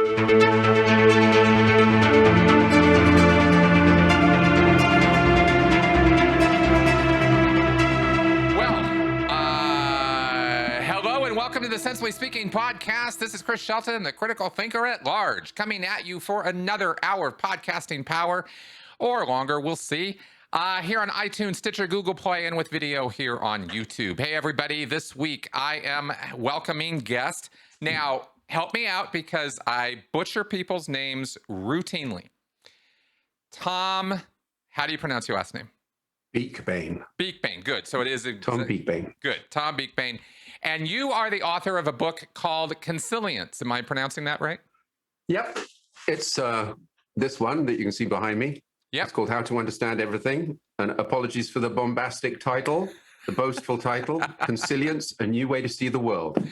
Welcome to the Sensibly Speaking podcast. This is Chris Shelton, the critical thinker at large, coming at you for another hour of podcasting power, or longer, we'll see, here on iTunes, Stitcher, Google Play, and with video here on YouTube. Hey, everybody, this week I am welcoming guest. Now, help me out because I butcher people's names routinely. Tom, how do you pronounce your last name? Beakbane. Beakbane, good. So it is Tom Beakbane. Good, Tom Beakbane. And you are the author of a book called Consilience. Am I pronouncing that right? Yep. It's this one that you can see behind me. Yep. It's called How to Understand Everything. And apologies for the bombastic title, the boastful title, Consilience, A New Way to See the World.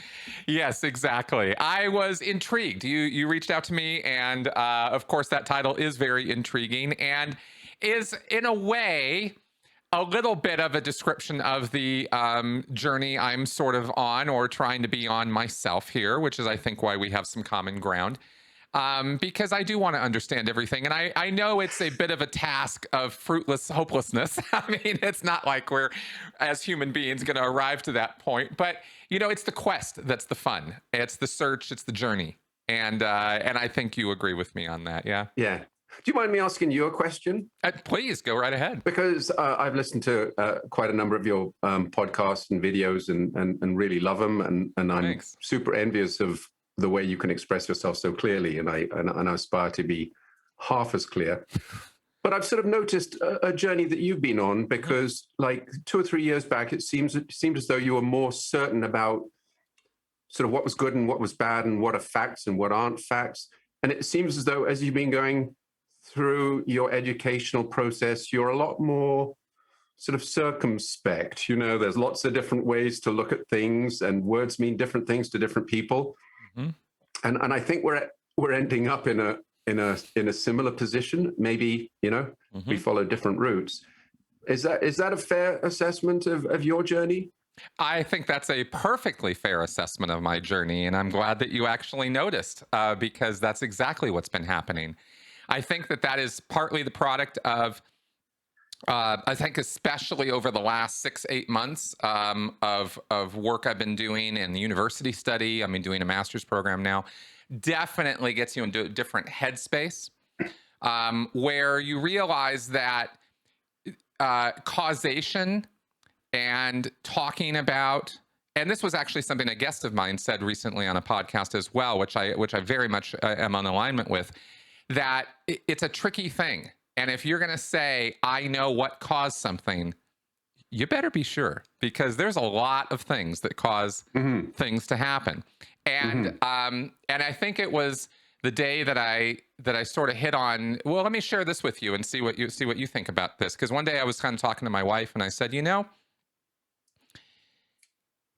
Yes, exactly. I was intrigued. You reached out to me, and of course that title is very intriguing and is, in a way, a little bit of a description of the journey I'm sort of on or trying to be on myself here, which is, I think, why we have some common ground. Because I do want to understand everything. And I know it's a bit of a task of fruitless hopelessness. I mean, it's not like we're, as human beings, going to arrive to that point. But, you know, it's the quest that's the fun. It's the search. It's the journey. And I think you agree with me on that, yeah? Yeah. Do you mind me asking you a question? Please, go right ahead. Because I've listened to quite a number of your podcasts and videos and really love them. And I'm Thanks. Super envious of the way you can express yourself so clearly. And I aspire to be half as clear. But I've sort of noticed a journey that you've been on because like 2 or 3 years back, it seemed as though you were more certain about sort of what was good and what was bad and what are facts and what aren't facts. And it seems as though as you've been going through your educational process, you're a lot more sort of circumspect. You know, there's lots of different ways to look at things and words mean different things to different people. Mm-hmm. And I think we're ending up in a similar position. Maybe, you know, we follow different routes. Is that a fair assessment of your journey? I think that's a perfectly fair assessment of my journey. And I'm glad that you actually noticed because that's exactly what's been happening. I think that is partly the product of, I think especially over the last 6-8 months of work I've been doing in the university study. I've been doing a master's program now. Definitely gets you into a different headspace where you realize that causation and talking about, and this was actually something a guest of mine said recently on a podcast as well, which I very much am on alignment with, that it's a tricky thing. And if you're going to say, I know what caused something, you better be sure, because there's a lot of things that cause things to happen. And and I think it was the day that I sort of hit on, well, let me share this with you and see what you think about this. Because one day I was kind of talking to my wife and I said, you know,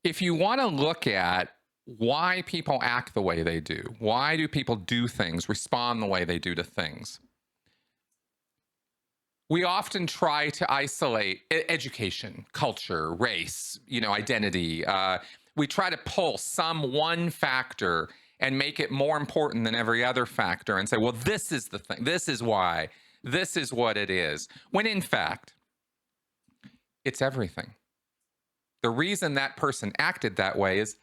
if you want to look at why people act the way they do, why do people do things, respond the way they do to things, we often try to isolate education, culture, race, you know, identity. We try to pull some one factor and make it more important than every other factor and say, well, this is the thing, this is why, this is what it is. When in fact, it's everything. The reason that person acted that way is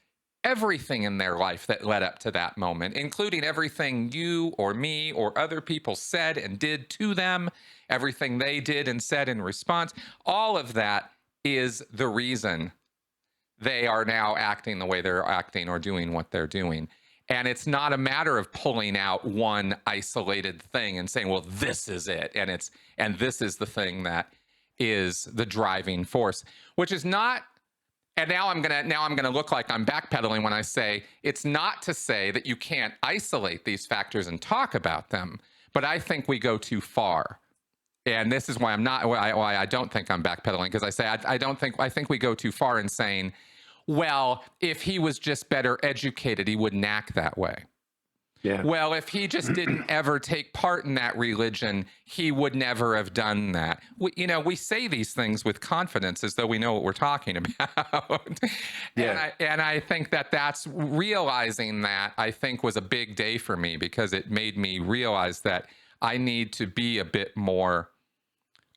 everything in their life that led up to that moment, including everything you or me or other people said and did to them, everything they did and said in response, all of that is the reason they are now acting the way they're acting or doing what they're doing. And it's not a matter of pulling out one isolated thing and saying, well, this is it. And this is the thing that is the driving force, which is not. And now I'm gonna look like I'm backpedaling when I say it's not to say that you can't isolate these factors and talk about them, but I think we go too far. And this is why I don't think I'm backpedaling, because I say I think we go too far in saying, well, if he was just better educated, he wouldn't act that way. Yeah. Well, if he just didn't ever take part in that religion, he would never have done that. We say these things with confidence as though we know what we're talking about. Yeah. And I think that's realizing that, I think, was a big day for me, because it made me realize that I need to be a bit more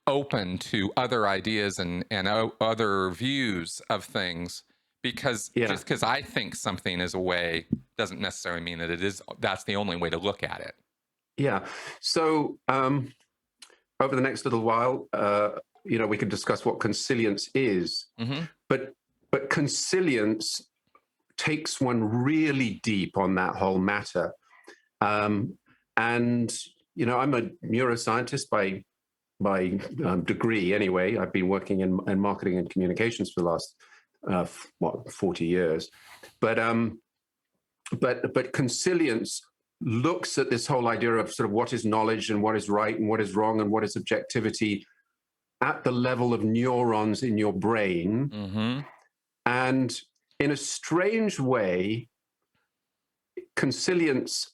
open to other ideas and other views of things, because just because I think something is a way doesn't necessarily mean that that's the only way to look at it. Yeah. So over the next little while, we can discuss what consilience is, but consilience takes one really deep on that whole matter. And I'm a neuroscientist by degree anyway. I've been working in marketing and communications for the last 40 years, but consilience looks at this whole idea of sort of what is knowledge and what is right and what is wrong and what is objectivity at the level of neurons in your brain. And in a strange way, consilience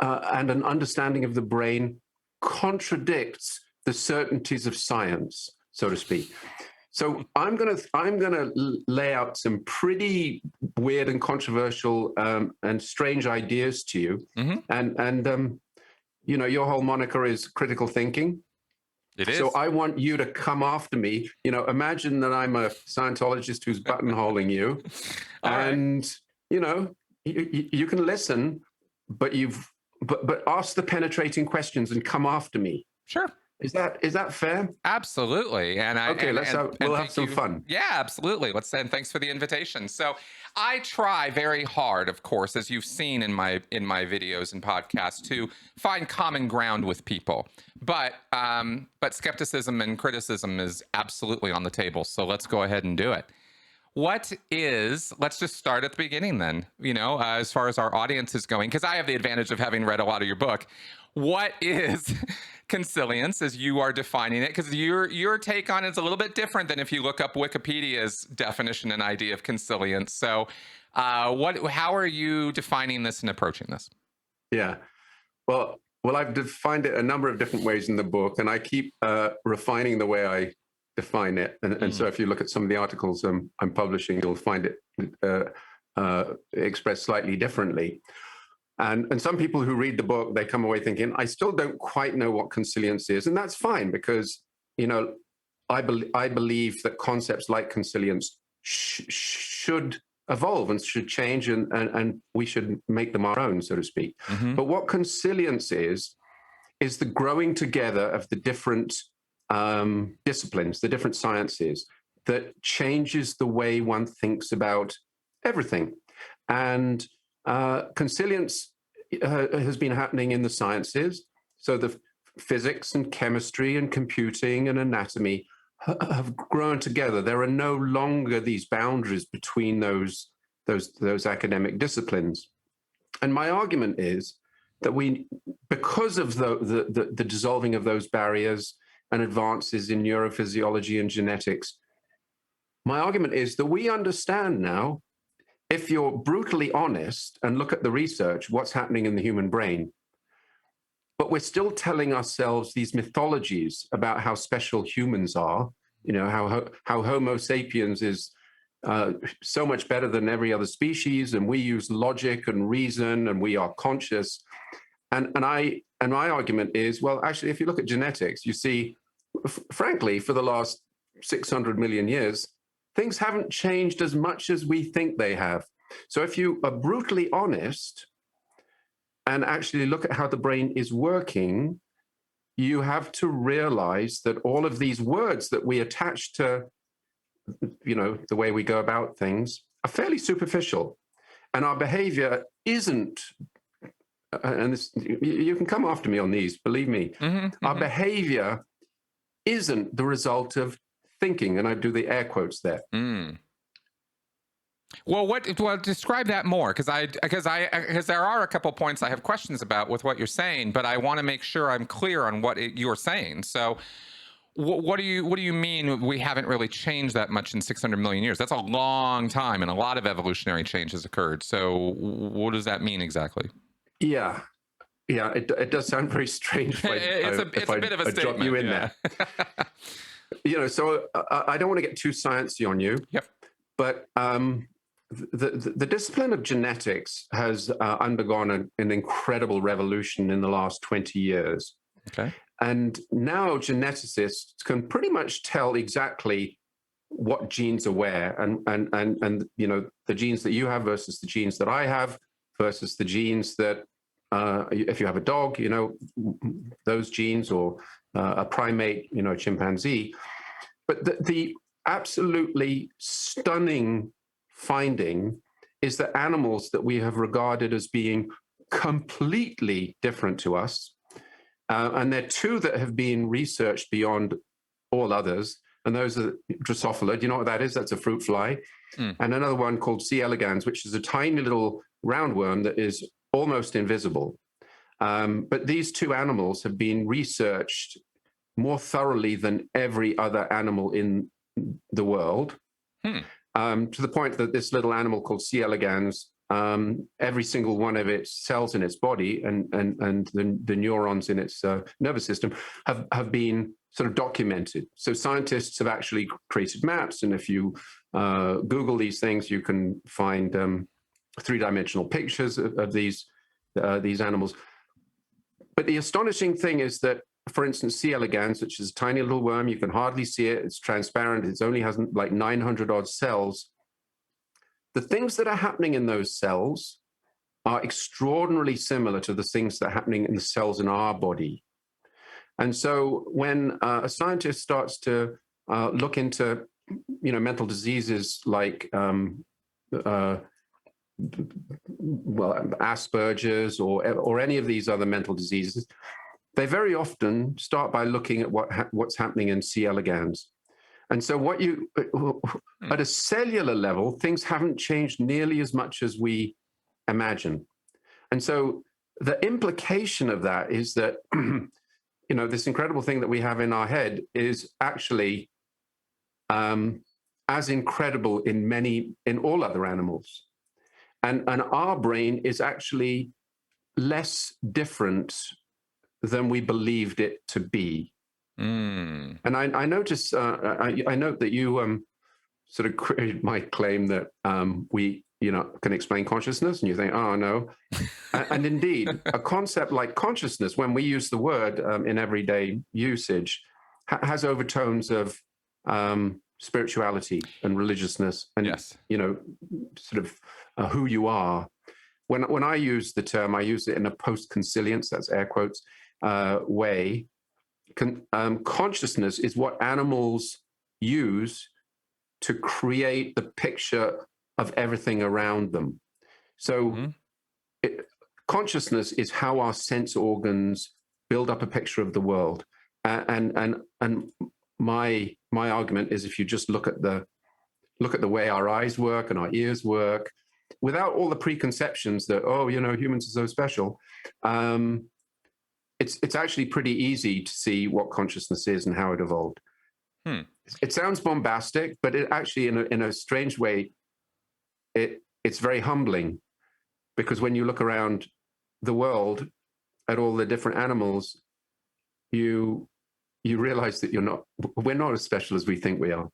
and an understanding of the brain contradicts the certainties of science, so to speak. So I'm gonna lay out some pretty weird and controversial and strange ideas to you. And your whole moniker is critical thinking. It is. So I want you to come after me. Imagine that I'm a Scientologist who's buttonholing you, and you can listen, but ask the penetrating questions and come after me. Sure. Is that fair? Absolutely. We'll have some fun. Yeah, absolutely. And thanks for the invitation. So I try very hard, of course, as you've seen in my videos and podcasts, to find common ground with people. But skepticism and criticism is absolutely on the table. So let's go ahead and do it. Let's just start at the beginning then, as far as our audience is going, because I have the advantage of having read a lot of your book. What is consilience, as you are defining it? Because your take on it is a little bit different than if you look up Wikipedia's definition and idea of consilience. So how are you defining this and approaching this? Yeah. Well, I've defined it a number of different ways in the book, and I keep refining the way I define it. And so if you look at some of the articles I'm publishing, you'll find it expressed slightly differently. And some people who read the book, they come away thinking, I still don't quite know what consilience is. And that's fine, because, I believe that concepts like consilience should evolve and should change, and we should make them our own, so to speak. But what consilience is the growing together of the different disciplines, the different sciences, that changes the way one thinks about everything. And consilience has been happening in the sciences. So the physics and chemistry and computing and anatomy have grown together. There are no longer these boundaries between those academic disciplines. And my argument is that because of the dissolving of those barriers and advances in neurophysiology and genetics, my argument is that we understand now, if you're brutally honest and look at the research, what's happening in the human brain. But we're still telling ourselves these mythologies about how special humans are, how Homo sapiens is so much better than every other species, and we use logic and reason, and we are conscious. And my argument is, well, actually, if you look at genetics, you see, frankly, for the last 600 million years, things haven't changed as much as we think they have. So if you are brutally honest and actually look at how the brain is working, you have to realize that all of these words that we attach to, the way we go about things are fairly superficial. And our behavior isn't, and this, you can come after me on these, believe me, our behavior isn't the result of thinking, and I do the air quotes there. Well, describe that more, because there are a couple points I have questions about with what you're saying, but I want to make sure I'm clear on what you're saying. So, what do you mean we haven't really changed that much in 600 million years? That's a long time, and a lot of evolutionary change has occurred. So, what does that mean exactly? Yeah. Yeah, it does sound very strange It's a bit of a drop you statement, in yeah. there. So I don't want to get too sciencey on you, Yep. but the discipline of genetics has undergone an incredible revolution in the last 20 years. Okay. And now geneticists can pretty much tell exactly what genes are where, and the genes that you have versus the genes that I have versus the genes that if you have a dog, those genes, or a primate, chimpanzee. But the absolutely stunning finding is that animals that we have regarded as being completely different to us, and there are two that have been researched beyond all others, and those are Drosophila. Do you know what that is? That's a fruit fly. And another one called C. elegans, which is a tiny little roundworm that is almost invisible. But these two animals have been researched more thoroughly than every other animal in the world, to the point that this little animal called C. elegans, every single one of its cells in its body and the neurons in its nervous system have been sort of documented. So scientists have actually created maps, and if you Google these things, you can find three-dimensional pictures of these animals. But the astonishing thing is that, for instance, C. elegans, which is a tiny little worm, you can hardly see it, it's transparent, it only has like 900 odd cells. The things that are happening in those cells are extraordinarily similar to the things that are happening in the cells in our body. And so when a scientist starts to look into, mental diseases like Asperger's or any of these other mental diseases, they very often start by looking at what's happening in C. elegans. And so at a cellular level, things haven't changed nearly as much as we imagine. And so the implication of that is that, this incredible thing that we have in our head is actually as incredible in all other animals. And our brain is actually less different than we believed it to be. And I notice, I note that you sort of created my claim that we, can explain consciousness, and you think, oh no. And indeed, a concept like consciousness, when we use the word in everyday usage, has overtones of spirituality and religiousness, and Yes. sort of who you are. When I use the term, I use it in a post-consilience, that's air quotes, way. Consciousness is what animals use to create the picture of everything around them. So consciousness is how our sense organs build up a picture of the world. And my argument is, if you just look at the way our eyes work and our ears work, without all the preconceptions that, humans are so special, it's actually pretty easy to see what consciousness is and how it evolved. It sounds bombastic, but it actually, in a strange way, it's very humbling, because when you look around the world at all the different animals, you realize that we're not as special as we think we are.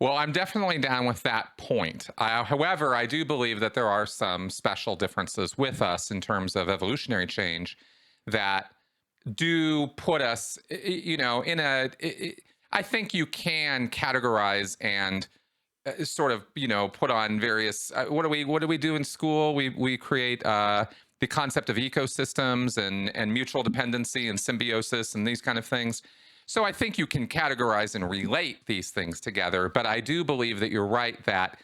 Well, I'm definitely down with that point. However, I do believe that there are some special differences with us in terms of evolutionary change that do put us, I think you can categorize and sort of, put on various, what do we do in school? We create the concept of ecosystems and mutual dependency and symbiosis and these kind of things. So I think you can categorize and relate these things together, but I do believe that you're right that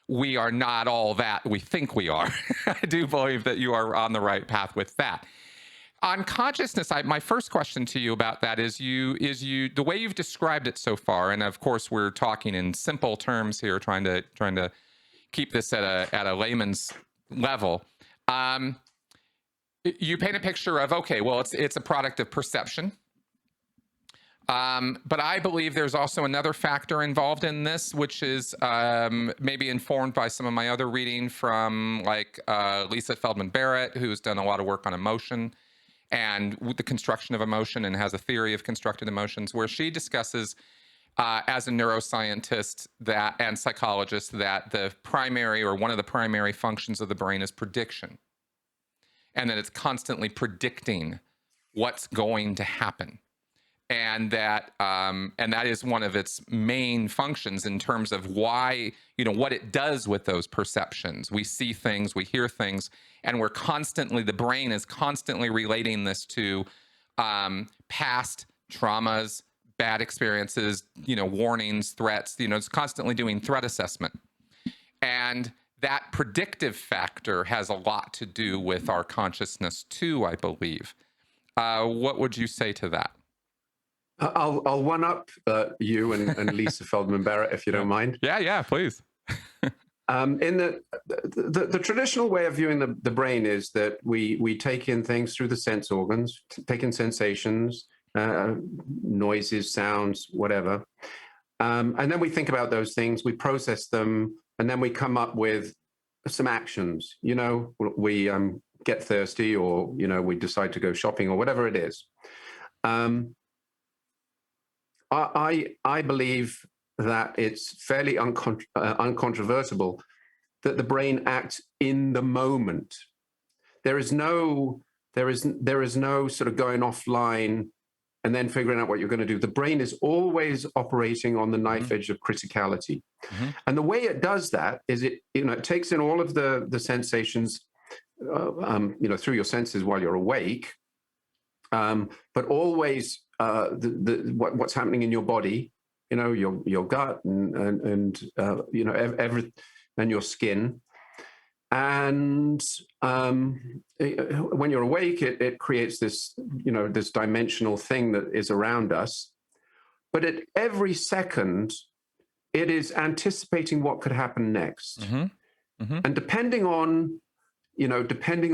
we are not all that we think we are. I do believe that you are on the right path with that. On consciousness, my first question to you about that is the way you've described it so far, and of course we're talking in simple terms here, trying to keep this at a layman's level. You paint a picture of, okay, well, it's a product of perception. But I believe there's also another factor involved in this, which is maybe informed by some of my other reading from like Lisa Feldman Barrett, who's done a lot of work on emotion and with the construction of emotion and has a theory of constructed emotions, where she discusses as a neuroscientist that and psychologist that the primary or one of the primary functions of the brain is prediction, and that it's constantly predicting what's going to happen, and that is one of its main functions in terms of why, what it does with those perceptions. We see things, we hear things, and the brain is constantly relating this to past traumas, bad experiences, warnings, threats. It's constantly doing threat assessment, and that predictive factor has a lot to do with our consciousness too, I believe. What would you say to that? I'll one up you and Lisa Feldman Barrett, if you don't mind. Yeah, please. In the traditional way of viewing the brain is that we take in things through the sense organs, take in sensations, noises, sounds, whatever, and then we think about those things, we process them, and then we come up with some actions. We get thirsty, or we decide to go shopping, or whatever it is. I believe that it's fairly uncontrovertible that the brain acts in the moment. There is no sort of going offline and then figuring out what you're going to do. The brain is always operating on the knife edge of criticality. Mm-hmm. And the way it does that is it takes in all of the sensations, through your senses while you're awake, but always what's happening in your body, your gut and your skin. And when you're awake, it creates this, this dimensional thing that is around us. But at every second, it is anticipating what could happen next. Mm-hmm. Mm-hmm. And depending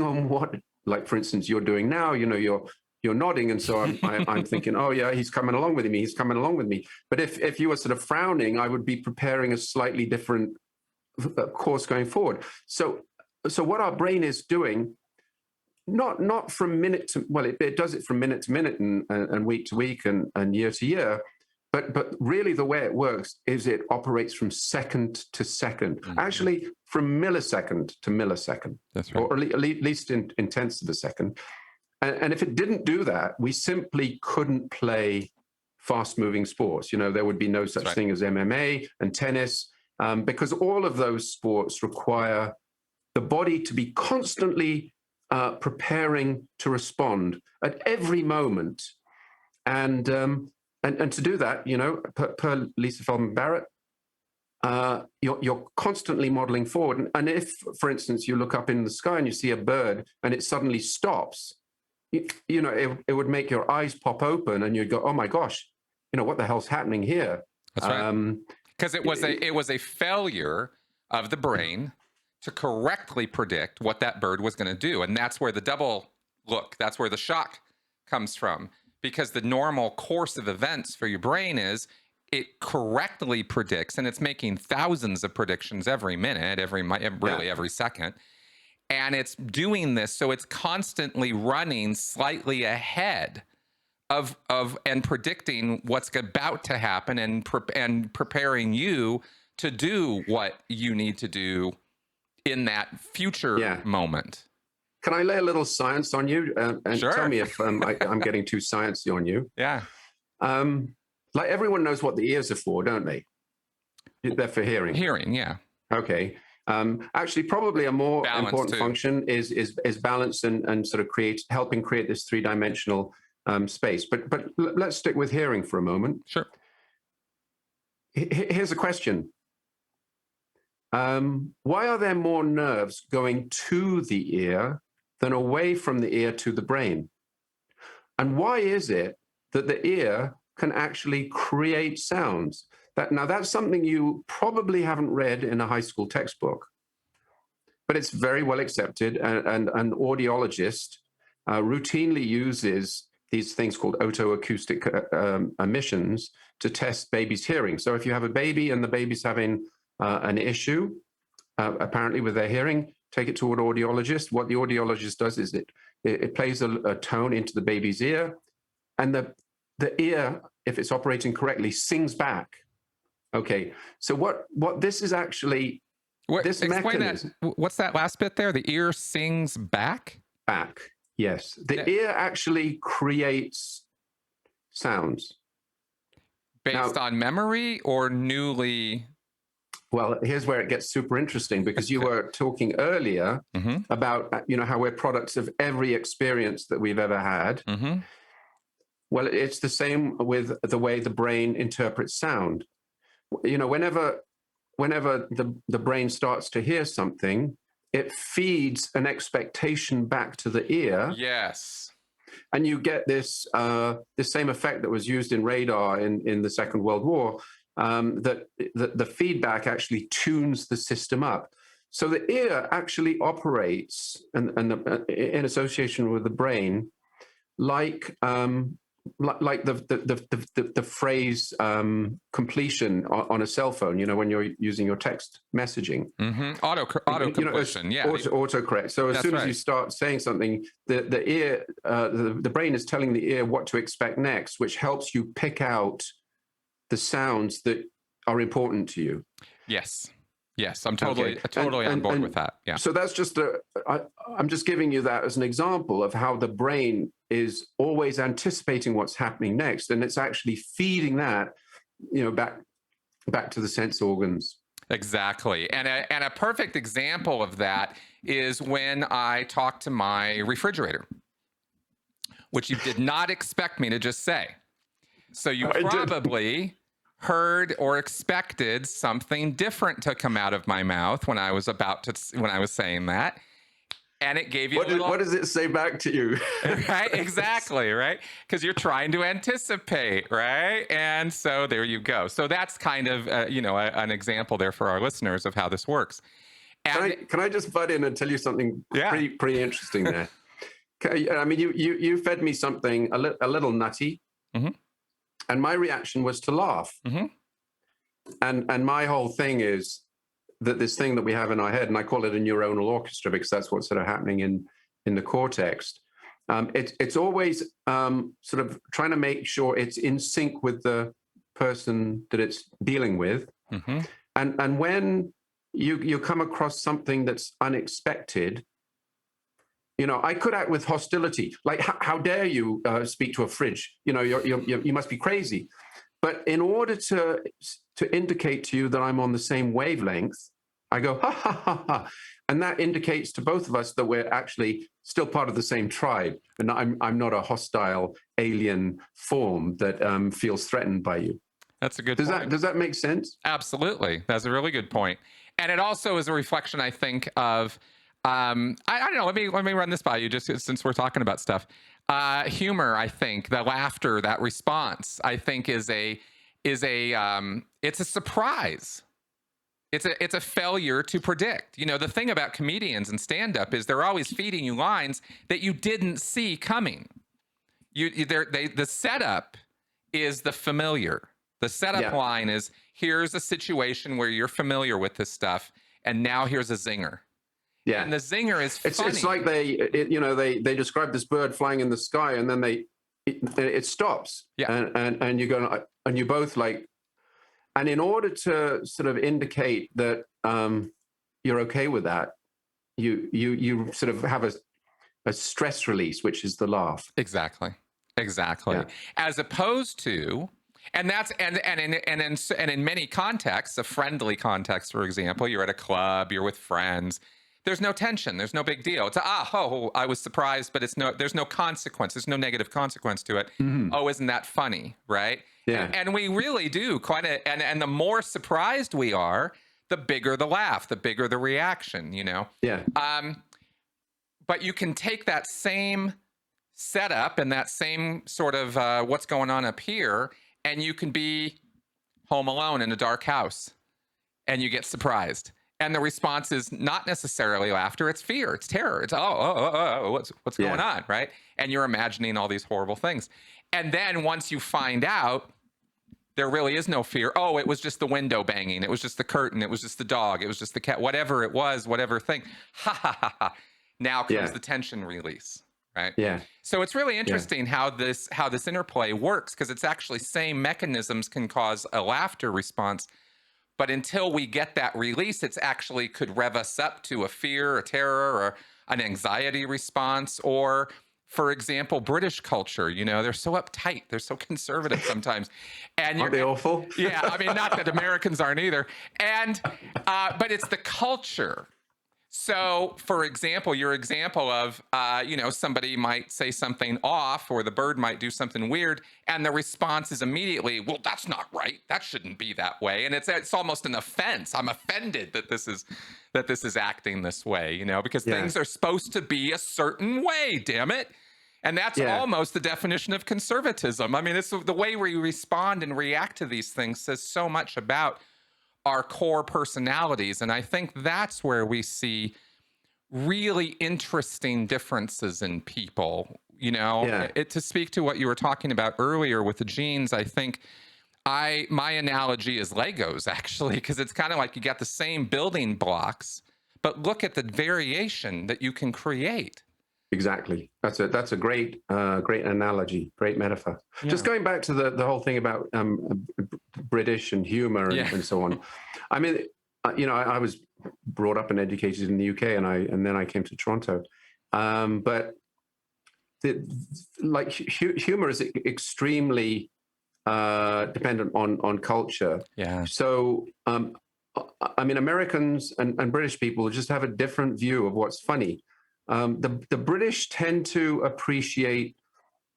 on what, like, for instance, you're doing now, you're nodding, and so I'm thinking, oh yeah, he's coming along with me. But if you were sort of frowning, I would be preparing a slightly different course going forward. So what our brain is doing, not from minute to, well, it does it from minute to minute and week to week and year to year, but really the way it works is it operates from second to second, mm-hmm. actually from millisecond to millisecond. That's right. Or at least in tenths of a second. And if it didn't do that, we simply couldn't play fast-moving sports. There would be no such thing as MMA and tennis, because all of those sports require the body to be constantly preparing to respond at every moment. And to do that, per Lisa Feldman Barrett, you're constantly modeling forward. And if, for instance, you look up in the sky and you see a bird and it suddenly stops, it would make your eyes pop open and you'd go, oh my gosh, what the hell's happening here? That's right. Because it was a failure of the brain to correctly predict what that bird was going to do. And that's where the double look, that's where the shock comes from. Because the normal course of events for your brain is it correctly predicts, and it's making thousands of predictions every minute, every second. And it's doing this, so it's constantly running slightly ahead of and predicting what's about to happen and preparing you to do what you need to do in that future moment. Can I lay a little science on you and sure. Tell me if I'm getting too sciencey on you? Yeah. Like everyone knows what the ears are for, don't they? They're for hearing. Hearing, yeah. Okay. Actually, probably a more balance important too. Function is balance and sort of helping create this three-dimensional space. But let's stick with hearing for a moment. Sure. Here's a question. Why are there more nerves going to the ear than away from the ear to the brain? And why is it that the ear can actually create sounds? That's something you probably haven't read in a high school textbook, but it's very well accepted. And an audiologist routinely uses these things called otoacoustic emissions to test babies' hearing. So if you have a baby and the baby's having an issue, apparently with their hearing, take it to an audiologist. What the audiologist does is it plays a tone into the baby's ear, and the ear, if it's operating correctly, sings back. Okay, so what this is actually, this mechanism. What's that last bit there? The ear sings back? Back, yes. The ear actually creates sounds. Based on memory or newly? Well, here's where it gets super interesting, because you were talking earlier about, how we're products of every experience that we've ever had. Well, it's the same with the way the brain interprets sound. Whenever the brain starts to hear something, it feeds an expectation back to the ear. Yes. And you get this same effect that was used in radar in the Second World War, that the feedback actually tunes the system up. So the ear actually operates in association with the brain like the phrase completion on a cell phone, when you're using your text messaging. Auto completion, yeah. Autocorrect. So as soon as you start saying something, the ear, the brain is telling the ear what to expect next, which helps you pick out the sounds that are important to you. Yes. I'm totally on board with that. Yeah. So that's just I'm just giving you that as an example of how the brain is always anticipating what's happening next, and it's actually feeding that, back to the sense organs. Exactly. And a perfect example of that is when I talk to my refrigerator, which you did not expect me to just say. So you probably heard or expected something different to come out of my mouth when I was saying that. And it gave you what does it say back to you? Right, exactly, right? Because you're trying to anticipate, right? And so there you go. So that's kind of, an example there for our listeners of how this works. And can I just butt in and tell you something pretty interesting there? I mean, you fed me something a little nutty, and my reaction was to laugh. And my whole thing is that this thing that we have in our head, and I call it a neuronal orchestra because that's what's sort of happening in the cortex. It's always sort of trying to make sure it's in sync with the person that it's dealing with. And when you come across something that's unexpected, I could act with hostility. Like, how dare you speak to a fridge? You must be crazy. But in order to indicate to you that I'm on the same wavelength, I go, ha, ha, ha, ha. And that indicates to both of us that we're actually still part of the same tribe. And I'm not a hostile alien form that feels threatened by you. That's a good point. Does that make sense? Absolutely. That's a really good point. And it also is a reflection, I think, of, I don't know, let me run this by you just since we're talking about stuff. Humor, I think, the laughter, that response, I think it's a surprise. It's a failure to predict. The thing about comedians and stand-up is they're always feeding you lines that you didn't see coming. The setup is the familiar. The setup line is, here's a situation where you're familiar with this stuff, and now here's a zinger. Yeah, and the zinger is funny. It's like they describe this bird flying in the sky, and then it stops. Yeah, and you go, and you both like, and in order to sort of indicate that you're okay with that, you sort of have a stress release, which is the laugh. Exactly. Yeah. As opposed to. And that's and in many contexts, a friendly context, for example, you're at a club, you're with friends. There's no tension. There's no big deal. It's I was surprised, but there's no consequence. There's no negative consequence to it. Oh, isn't that funny, right? Yeah. And we really do kind of. And the more surprised we are, the bigger the laugh, the bigger the reaction. Yeah. But you can take that same setup and that same sort of what's going on up here. And you can be home alone in a dark house and you get surprised. And the response is not necessarily laughter, it's fear, it's terror. It's oh, what's going Yeah. on, right? And you're imagining all these horrible things. And then once you find out there really is no fear, oh, it was just the window banging, it was just the curtain, it was just the dog, it was just the cat, whatever it was, whatever thing. Ha ha ha ha. Now comes Yeah. the tension release, right? Yeah. So it's really interesting how this interplay works, because it's actually same mechanisms can cause a laughter response. But until we get that release, it's actually could rev us up to a fear, a terror, or an anxiety response. Or, for example, British culture, you know, they're so uptight, they're so conservative sometimes. And Aren't they awful? yeah, I mean, not that Americans aren't either. And, but it's the culture. So, for example, your example of, you know, somebody might say something off, or the bird might do something weird, and the response is immediately, well, that's not right. That shouldn't be that way. And it's almost an offense. I'm offended that this is acting this way, you know, because things are supposed to be a certain way, damn it. And that's almost the definition of conservatism. I mean, it's the way we respond and react to these things says so much about our core personalities. And I think that's where we see really interesting differences in people, you know. To speak to what you were talking about earlier with the genes, I think my analogy is Legos, actually, because it's kind of like you got the same building blocks, but look at the variation that you can create. Exactly. That's a great great analogy, great metaphor. Yeah. Just going back to the whole thing about British and humor and so on. I mean, you know, I was brought up and educated in the UK, and then I came to Toronto. But humor is extremely dependent on culture. Yeah. So I mean, Americans and British people just have a different view of what's funny. The British tend to appreciate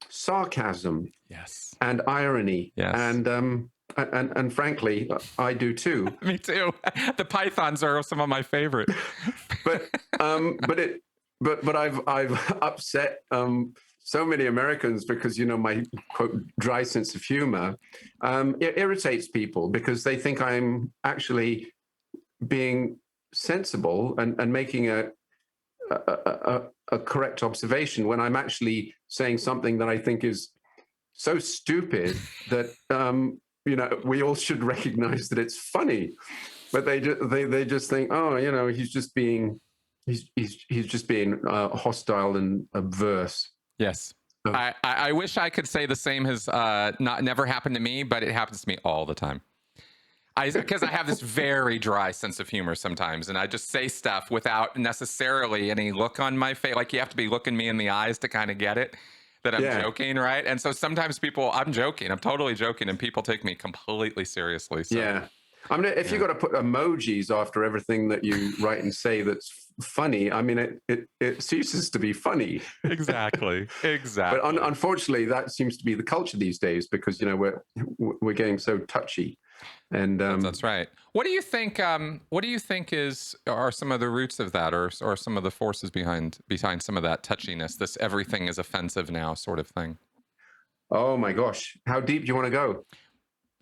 sarcasm, and irony, and frankly, I do too. Me too. The pythons are some of my favorite. but I've upset so many Americans because, you know, my quote dry sense of humor it irritates people because they think I'm actually being sensible and making a correct observation when I'm actually saying something that I think is so stupid that you know, we all should recognize that it's funny, but they just think, oh, you know, he's just being hostile and averse. Yes. So, I wish I could say the same has never happened to me, but it happens to me all the time. Because I have this very dry sense of humor sometimes, and I just say stuff without necessarily any look on my face. Like, you have to be looking me in the eyes to kind of get it that I'm joking, right? And so sometimes I'm joking, I'm totally joking, and people take me completely seriously. So, yeah. I mean, if you've got to put emojis after everything that you write and say that's funny, I mean, it ceases to be funny. Exactly. Exactly. But unfortunately, that seems to be the culture these days because, you know, we're getting so touchy. And that's right. What do you think? What do you think are some of the roots of that, or some of the forces behind some of that touchiness? This everything is offensive now sort of thing. Oh my gosh, how deep do you want to go?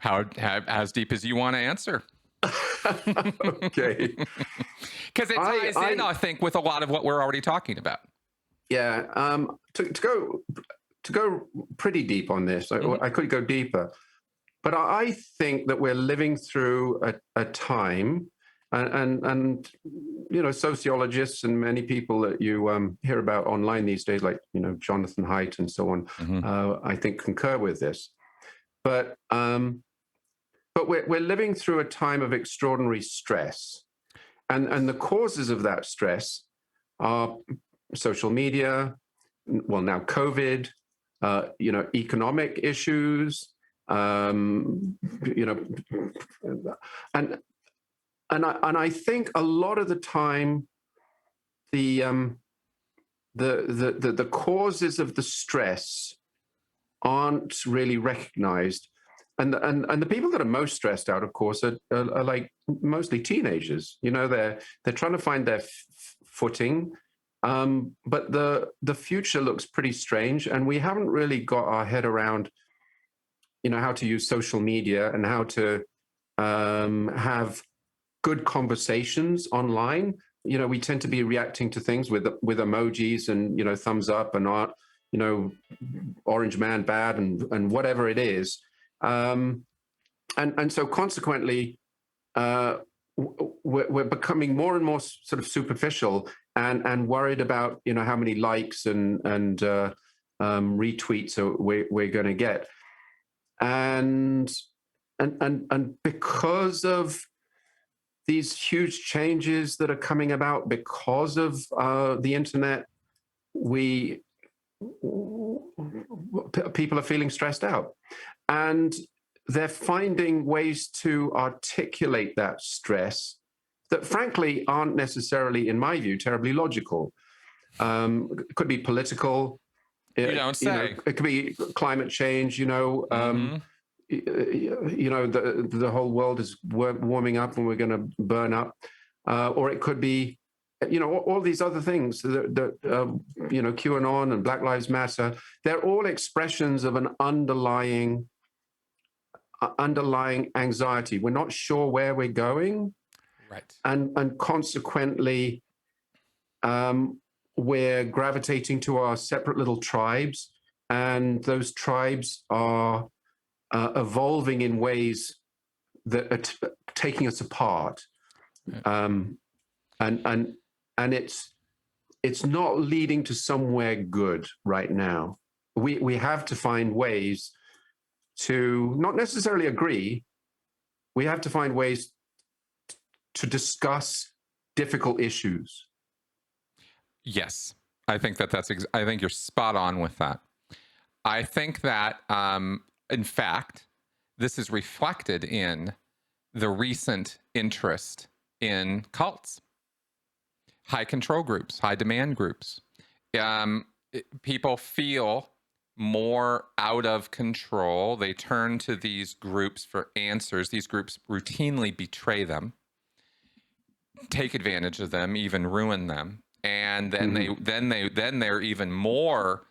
As deep as you want to answer. Okay. Because it ties in, I think, with a lot of what we're already talking about. Yeah. To go pretty deep on this, I could go deeper. But I think that we're living through a time, and you know, sociologists and many people that you hear about online these days, like, you know, Jonathan Haidt and so on, I think concur with this. But we're living through a time of extraordinary stress, and the causes of that stress are social media, well, now COVID, you know, economic issues. You know, and I think a lot of the time the causes of the stress aren't really recognized, and the people that are most stressed out, of course, are like mostly teenagers. You know, they're trying to find their footing, but the future looks pretty strange, and we haven't really got our head around, you know, how to use social media and how to have good conversations online. You know, we tend to be reacting to things with emojis and, you know, thumbs up and art, you know, orange man bad and whatever it is. And so consequently, we're becoming more and more sort of superficial and worried about, you know, how many likes and retweets we're going to get. And because of these huge changes that are coming about because of the internet, people are feeling stressed out, and they're finding ways to articulate that stress that frankly aren't necessarily, in my view, terribly logical. It could be political. You don't say. You know, it could be climate change. You know, you know, the whole world is warming up and we're going to burn up, or it could be, you know, all these other things that you know, QAnon and Black Lives Matter. They're all expressions of an underlying anxiety. We're not sure where we're going, right? And consequently, we're gravitating to our separate little tribes, and those tribes are evolving in ways that are taking us apart, and it's not leading to somewhere good right now. We have to find ways to not necessarily agree. We have to find ways to discuss difficult issues. Yes, I think I think you're spot on with that. I think that, in fact, this is reflected in the recent interest in cults, high control groups, high demand groups. People feel more out of control. They turn to these groups for answers. These groups routinely betray them, take advantage of them, even ruin them, and then they're even more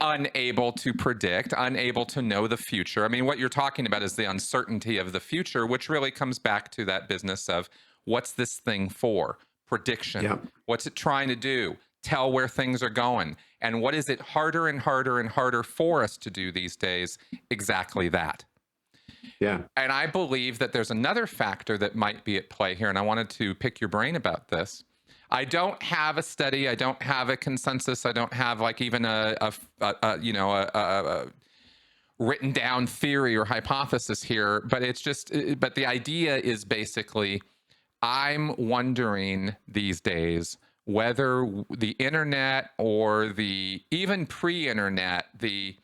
unable to predict, unable to know the future. I mean, what you're talking about is the uncertainty of the future, which really comes back to that business of what's this thing for? Prediction. Yeah. What's it trying to do? Tell where things are going. And what is it harder and harder and harder for us to do these days? Exactly that. Yeah. And I believe that there's another factor that might be at play here, and I wanted to pick your brain about this. I don't have a study. I don't have a consensus. I don't have like even a written down theory or hypothesis here. But it's just, but the idea is basically, I'm wondering these days whether the internet or the even pre-internet, the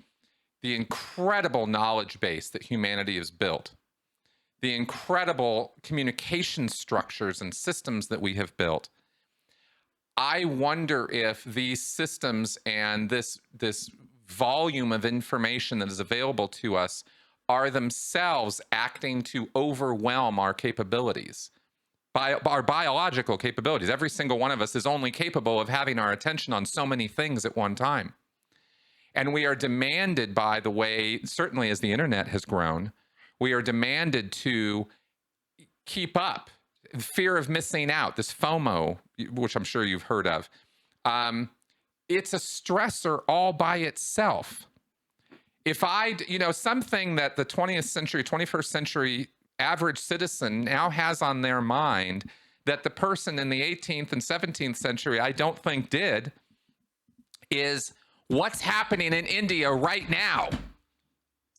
incredible knowledge base that humanity has built, the incredible communication structures and systems that we have built. I wonder if these systems and this volume of information that is available to us are themselves acting to overwhelm our capabilities, our biological capabilities. Every single one of us is only capable of having our attention on so many things at one time. And we are demanded by the way, certainly as the internet has grown, we are demanded to keep up. Fear of missing out, this FOMO, which I'm sure you've heard of, it's a stressor all by itself. If something that the 20th century, 21st century average citizen now has on their mind that the person in the 18th and 17th century I don't think did, is what's happening in India right now.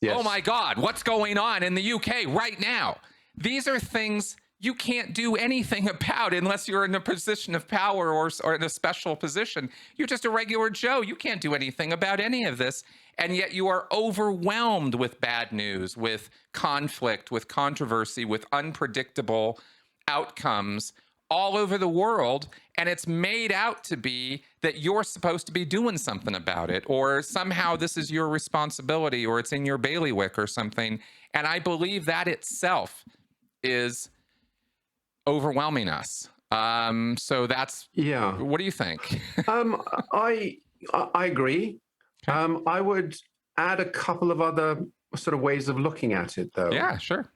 Yes. Oh my God, what's going on in the UK right now? These are things you can't do anything about unless you're in a position of power or in a special position. You're just a regular Joe. You can't do anything about any of this. And yet you are overwhelmed with bad news, with conflict, with controversy, with unpredictable outcomes all over the world. And it's made out to be that you're supposed to be doing something about it, or somehow this is your responsibility, or it's in your bailiwick or something. And I believe that itself is overwhelming us. So that's, yeah. What do you think? I agree. Okay. I would add a couple of other sort of ways of looking at it, though. Yeah, sure.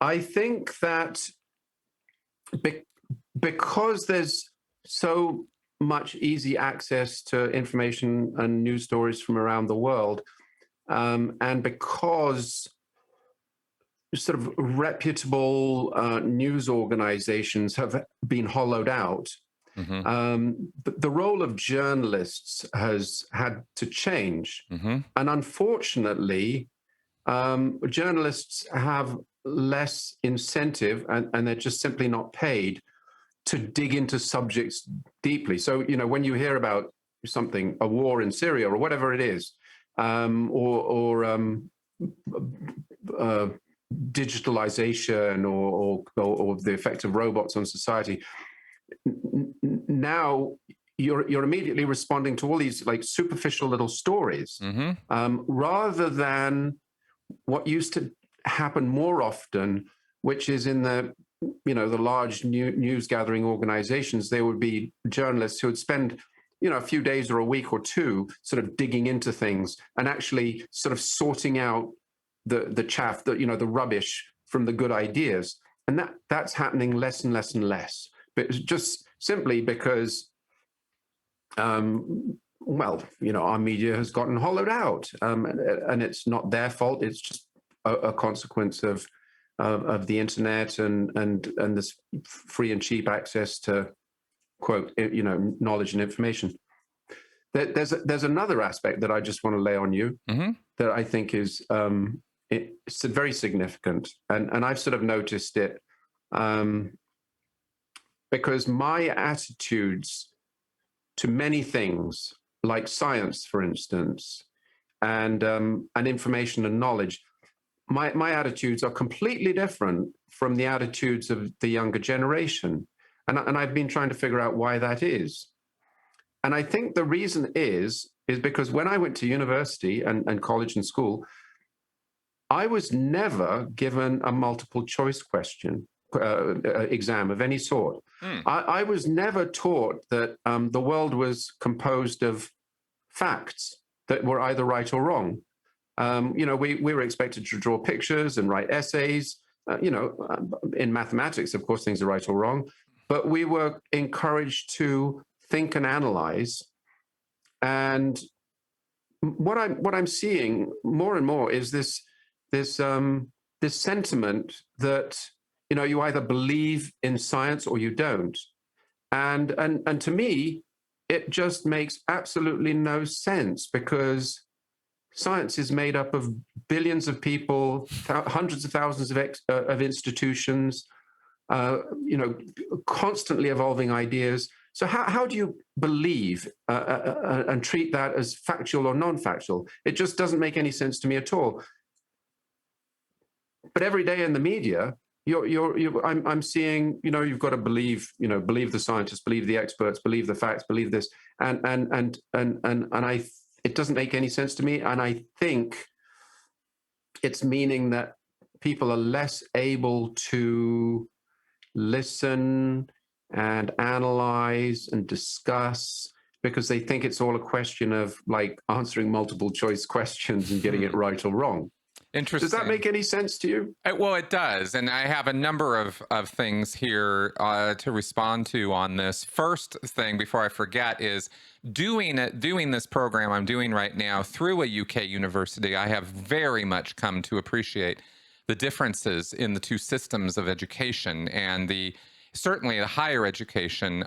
I think that because there's so much easy access to information and news stories from around the world, and because sort of reputable news organizations have been hollowed out, the role of journalists has had to change. And unfortunately, journalists have less incentive, and they're just simply not paid to dig into subjects deeply. So, when you hear about something, a war in Syria or whatever it is, or digitalization or the effect of robots on society, now you're immediately responding to all these like superficial little stories, rather than what used to happen more often, which is in the large news gathering organizations. There would be journalists who would spend a few days or a week or two sort of digging into things and actually sort of sorting out the chaff, the rubbish from the good ideas. And that's happening less and less and less, but just simply because our media has gotten hollowed out, and it's not their fault. It's just a consequence of the internet and this free and cheap access to, quote, knowledge and information. There's another aspect that I just want to lay on you that I think is it's very significant, and I've sort of noticed it because my attitudes to many things, like science, for instance, and information and knowledge, my attitudes are completely different from the attitudes of the younger generation. And I've been trying to figure out why that is. And I think the reason is because when I went to university and college and school, I was never given a multiple choice question exam of any sort. I was never taught that the world was composed of facts that were either right or wrong. We were expected to draw pictures and write essays. In mathematics, of course, things are right or wrong, but we were encouraged to think and analyze. And what I'm seeing more and more is this sentiment that you either believe in science or you don't. And to me, it just makes absolutely no sense, because science is made up of billions of people, hundreds of thousands of institutions, constantly evolving ideas. So how do you believe and treat that as factual or non-factual? It just doesn't make any sense to me at all. But every day in the media, I'm seeing, you've got to believe the scientists, believe the experts, believe the facts, believe this, and it doesn't make any sense to me. And I think it's meaning that people are less able to listen and analyze and discuss, because they think it's all a question of like answering multiple choice questions and getting it right or wrong. Interesting. Does that make any sense to you? Well, it does. And I have a number of things here to respond to on this. First thing, before I forget, is doing this program I'm doing right now through a UK university. I have very much come to appreciate the differences in the two systems of education, and certainly the higher education.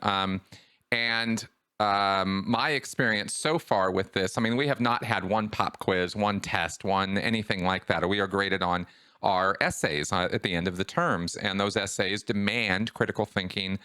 My experience so far with this, I mean, we have not had one pop quiz, one test, anything like that. We are graded on our essays at the end of the terms, and those essays demand critical thinking.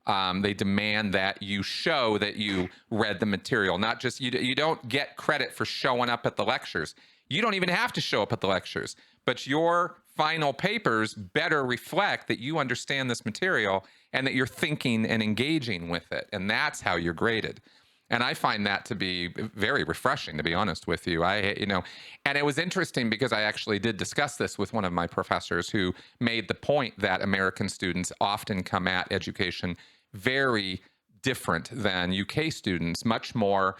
They demand that you show that you read the material, not just you don't get credit for showing up at the lectures. You don't even have to show up at the lectures, but your final papers better reflect that you understand this material and that you're thinking and engaging with it. And that's how you're graded. And I find that to be very refreshing, to be honest with you. And it was interesting because I actually did discuss this with one of my professors, who made the point that American students often come at education very different than UK students, much more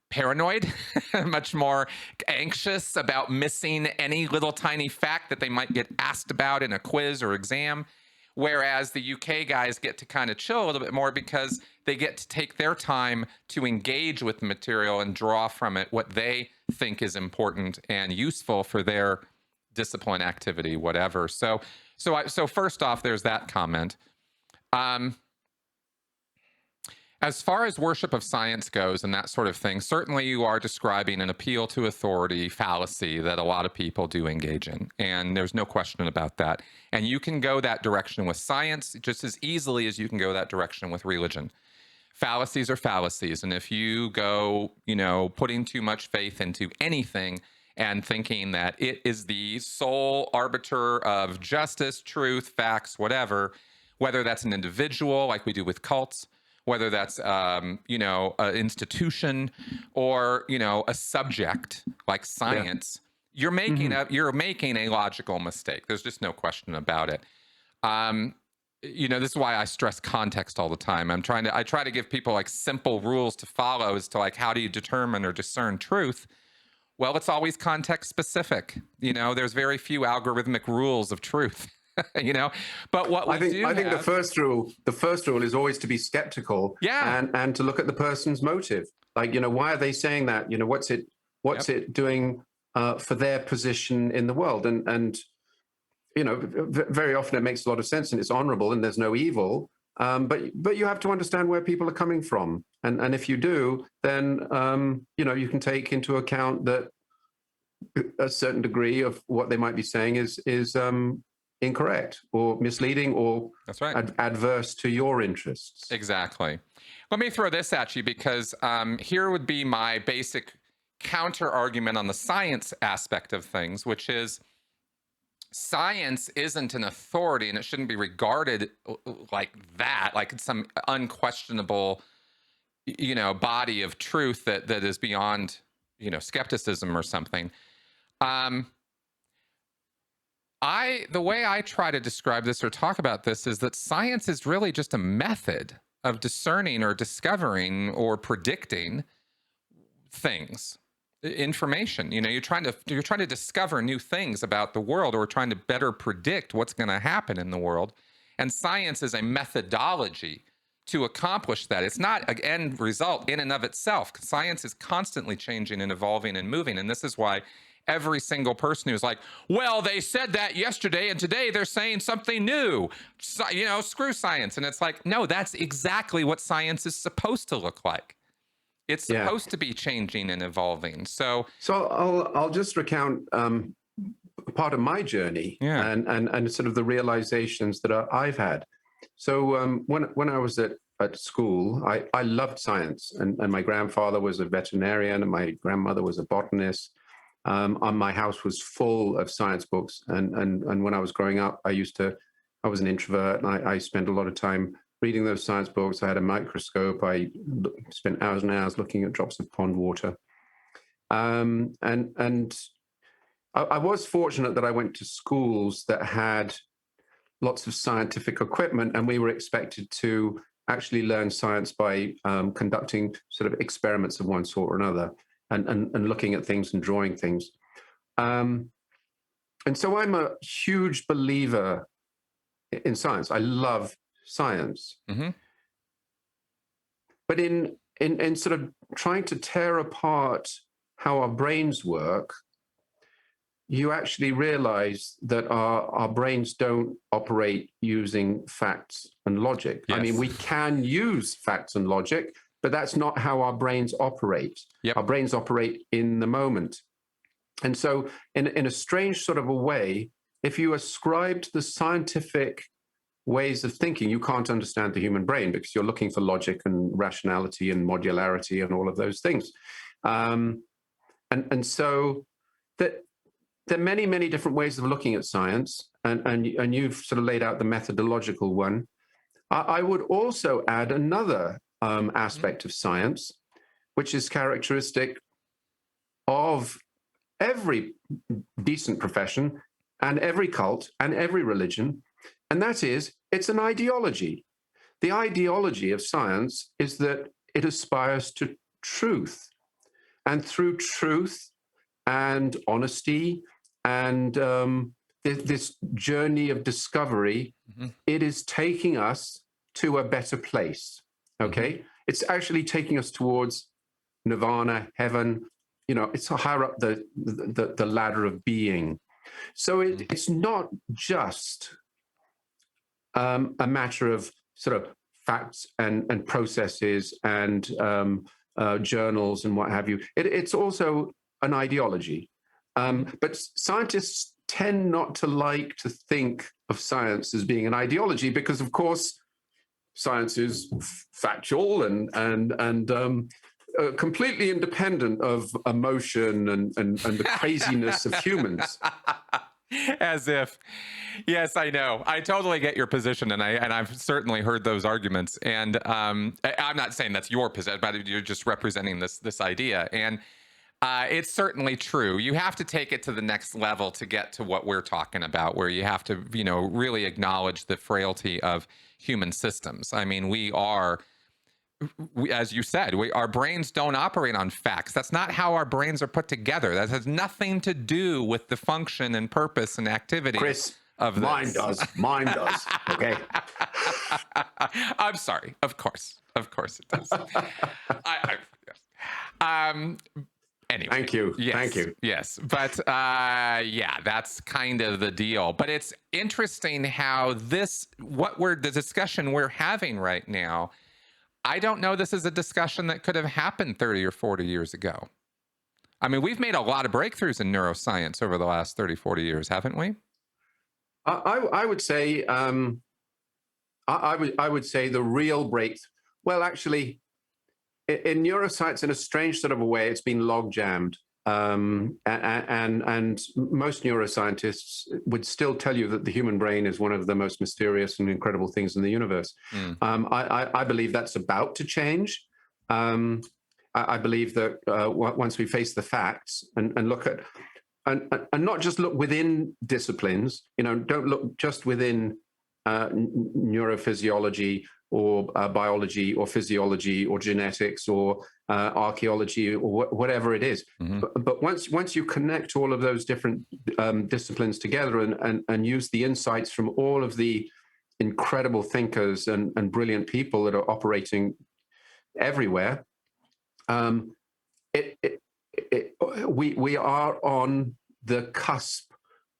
paranoid, much more anxious about missing any little tiny fact that they might get asked about in a quiz or exam. Whereas the UK guys get to kind of chill a little bit more because they get to take their time to engage with the material and draw from it what they think is important and useful for their discipline, activity, whatever. So first off, there's that comment. As far as worship of science goes and that sort of thing, certainly you are describing an appeal to authority fallacy that a lot of people do engage in. And there's no question about that. And you can go that direction with science just as easily as you can go that direction with religion. Fallacies are fallacies. And if you go, putting too much faith into anything and thinking that it is the sole arbiter of justice, truth, facts, whatever, whether that's an individual like we do with cults, whether that's, an institution or, a subject like science, you're making a logical mistake. There's just no question about it. This is why I stress context all the time. I try to give people like simple rules to follow as to like, how do you determine or discern truth? Well, it's always context specific. There's very few algorithmic rules of truth. But what I think the first rule is always to be skeptical, and to look at the person's motive. Like, why are they saying that? What's it doing for their position in the world? And very often it makes a lot of sense and it's honorable and there's no evil. But you have to understand where people are coming from, and if you do, then you can take into account that a certain degree of what they might be saying is incorrect or misleading or that's right. Adverse to your interests. Exactly. Let me throw this at you because here would be my basic counter argument on the science aspect of things, which is science isn't an authority and it shouldn't be regarded like that, like it's some unquestionable, body of truth that is beyond, skepticism or something. The way I try to describe this or talk about this is that science is really just a method of discerning or discovering or predicting things, information. You're trying to discover new things about the world or trying to better predict what's going to happen in the world. And science is a methodology to accomplish that. It's not an end result in and of itself. Science is constantly changing and evolving and moving. And this is why every single person who's like, well, they said that yesterday and today they're saying something new, screw science. And it's like, no, that's exactly what science is supposed to look like. It's supposed to be changing and evolving. So I'll just recount part of my journey and sort of the realizations that I've had. So when I was at school, I loved science, and my grandfather was a veterinarian and my grandmother was a botanist. My house was full of science books, and when I was growing up, I was an introvert, and I spent a lot of time reading those science books. I had a microscope. I spent hours and hours looking at drops of pond water, and I was fortunate that I went to schools that had lots of scientific equipment, and we were expected to actually learn science by conducting sort of experiments of one sort or another. And looking at things and drawing things. And so I'm a huge believer in science. I love science. Mm-hmm. But in sort of trying to tear apart how our brains work, you actually realize that our brains don't operate using facts and logic. Yes. I mean, we can use facts and logic, but that's not how our brains operate. Yep. Our brains operate in the moment. And so in a strange sort of a way, if you ascribe to the scientific ways of thinking, you can't understand the human brain because you're looking for logic and rationality and modularity and all of those things. And so there are many, many different ways of looking at science, and you've sort of laid out the methodological one. I would also add another aspect of science, which is characteristic of every decent profession and every cult and every religion, and that is, it's an ideology. The ideology of science is that it aspires to truth. And through truth and honesty and this journey of discovery, it is taking us to a better place. Okay, it's actually taking us towards nirvana, heaven. You know, it's higher up the ladder of being. So it's not just a matter of sort of facts and processes and journals and what have you. It's also an ideology. But scientists tend not to like to think of science as being an ideology because, of course, science is factual and completely independent of emotion and the craziness of humans. As if, yes, I know. I totally get your position, and I've certainly heard those arguments. And I'm not saying that's your position, but you're just representing this idea. And it's certainly true. You have to take it to the next level to get to what we're talking about, where you have to, really acknowledge the frailty of human systems. I mean, as you said, our brains don't operate on facts. That's not how our brains are put together. That has nothing to do with the function and purpose and activity. Chris, of this. Mine does. Okay. I'm sorry. Of course it does. Anyway. Thank you. Yes, Thank you. Yes. But that's kind of the deal. But it's interesting how the discussion we're having right now, I don't know this is a discussion that could have happened 30 or 40 years ago. I mean, we've made a lot of breakthroughs in neuroscience over the last 30, 40 years, haven't we? I would say I would say the real breakthrough. Well, actually, in neuroscience, in a strange sort of a way, it's been log jammed. And most neuroscientists would still tell you that the human brain is one of the most mysterious and incredible things in the universe. I believe that's about to change. I believe that once we face the facts and look at, and not just look within disciplines, don't look just within neurophysiology or biology or physiology or genetics or archaeology or whatever it is. But once you connect all of those different disciplines together and use the insights from all of the incredible thinkers and brilliant people that are operating everywhere, we are on the cusp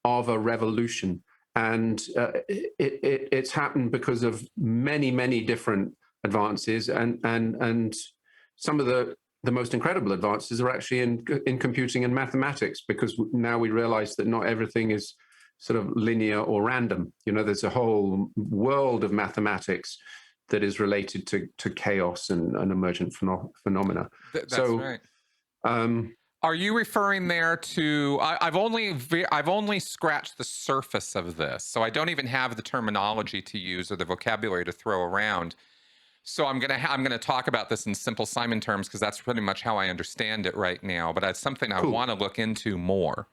of a revolution. And it's happened because of many, many different advances, and some of the most incredible advances are actually in computing and mathematics, because now we realize that not everything is sort of linear or random. There's a whole world of mathematics that is related to chaos and emergent phenomena. That's right. Are you referring there to? I've only scratched the surface of this, so I don't even have the terminology to use or the vocabulary to throw around. So I'm gonna talk about this in simple Simon terms, because that's pretty much how I understand it right now. But it's something I want to look into more,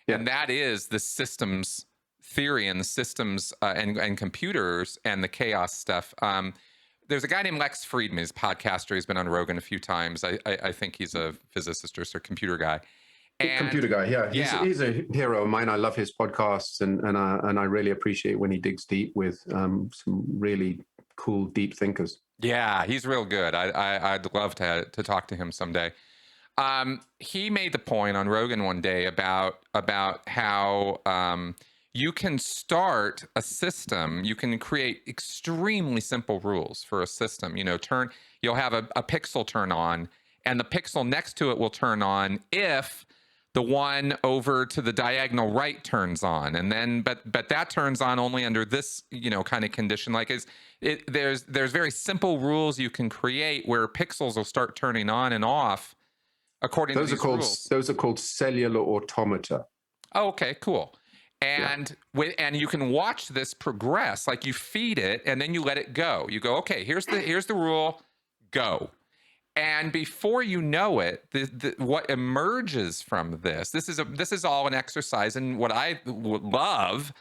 and that is the systems theory and the systems and computers and the chaos stuff. There's a guy named Lex Friedman. He's a podcaster. He's been on Rogan a few times. I think he's a physicist or computer guy. Computer guy, yeah. He's a hero of mine. I love his podcasts, and I really appreciate when he digs deep with some really cool, deep thinkers. Yeah, he's real good. I'd love to talk to him someday. He made the point on Rogan one day about how you can start a system. You can create extremely simple rules for a system. You'll have a pixel turn on, and the pixel next to it will turn on if the one over to the diagonal right turns on, and then but that turns on only under this kind of condition. Like there's very simple rules you can create where pixels will start turning on and off according to these rules. Those are called cellular automata. Oh, okay, cool. And and you can watch this progress. Like you feed it and then you let it go. You go, okay, here's the rule, go. And before you know it, what emerges from this is all an exercise in what I would love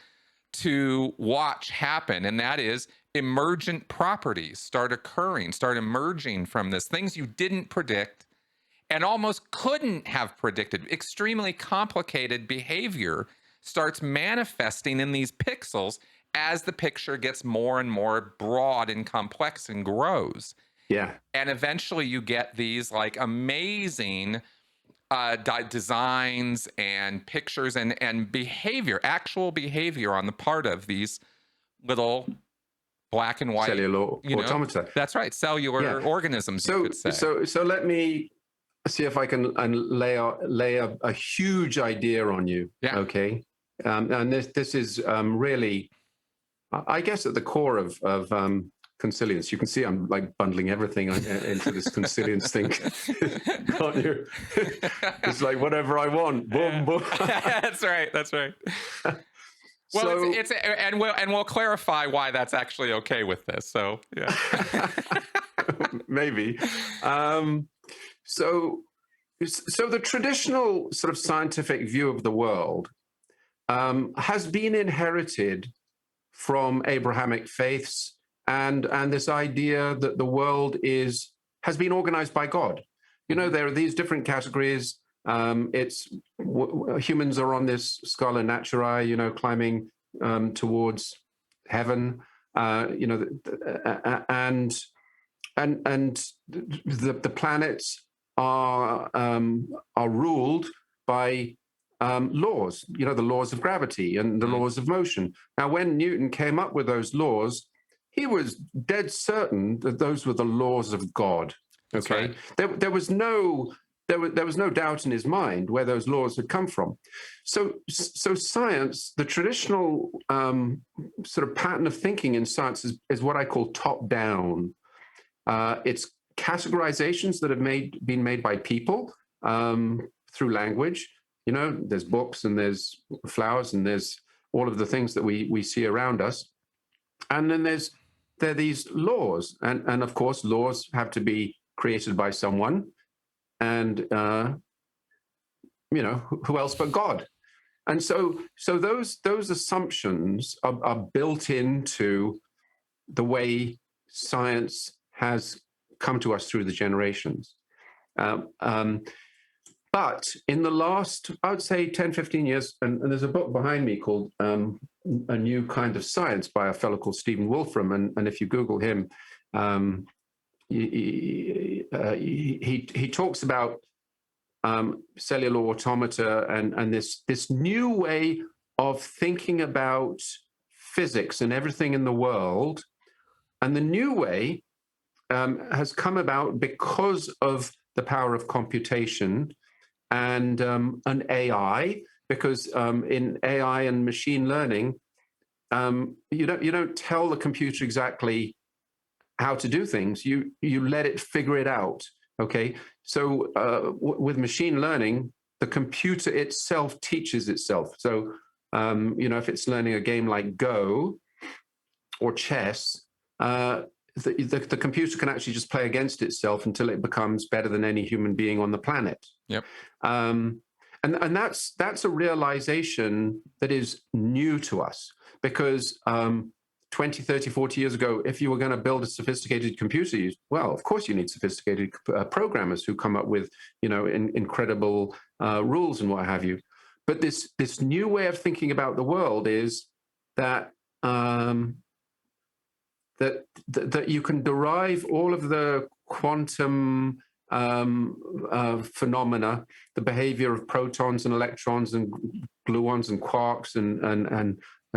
to watch happen, and that is emergent properties start emerging from this, things you didn't predict, and almost couldn't have predicted. Extremely complicated behavior starts manifesting in these pixels as the picture gets more and more broad and complex and grows. Yeah. And eventually you get these like amazing designs and pictures and behavior, actual behavior on the part of these little black and white Cellular automata. That's right, cellular organisms, you could say. So let me see if I can lay a huge idea on you. Yeah. Okay. And this is really, I guess, at the core of consilience. You can see I'm like bundling everything into this consilience thing, can't you? It's like whatever I want. Boom, boom. That's right. Well, so, and we'll clarify why that's actually okay with this. So yeah, maybe. So the traditional sort of scientific view of the world has been inherited from Abrahamic faiths and this idea that the world has been organized by God. You know, there are these different categories. Humans are on this scala naturae, you know, climbing towards heaven, you know, and the planets are ruled by laws, you know, the laws of gravity and the laws of motion. Now, when Newton came up with those laws, he was dead certain that those were the laws of God. Okay, right. There was no doubt in his mind where those laws had come from. So science, the traditional sort of pattern of thinking in science is what I call top-down. It's categorizations that have been made by people through language. You know, there's books and there's flowers and there's all of the things that we see around us. And then there are these laws. And of course, laws have to be created by someone. And, you know, who else but God? And so those assumptions are built into the way science has come to us through the generations. But in the last, I would say 10, 15 years, and there's a book behind me called A New Kind of Science by a fellow called Stephen Wolfram. And if you Google him, he talks about cellular automata and this new way of thinking about physics and everything in the world. And the new way has come about because of the power of computation and an AI, because in AI and machine learning, you don't tell the computer exactly how to do things. You let it figure it out. Okay, so with machine learning, the computer itself teaches itself. So you know, if it's learning a game like Go or chess, the computer can actually just play against itself until it becomes better than any human being on the planet. Yep. And that's a realization that is new to us, because 20, 30, 40 years ago, if you were going to build a sophisticated computer, well, of course you need sophisticated programmers who come up with, you know, incredible rules and what have you. But this new way of thinking about the world is that that you can derive all of the quantum phenomena, the behavior of protons and electrons and gluons and quarks and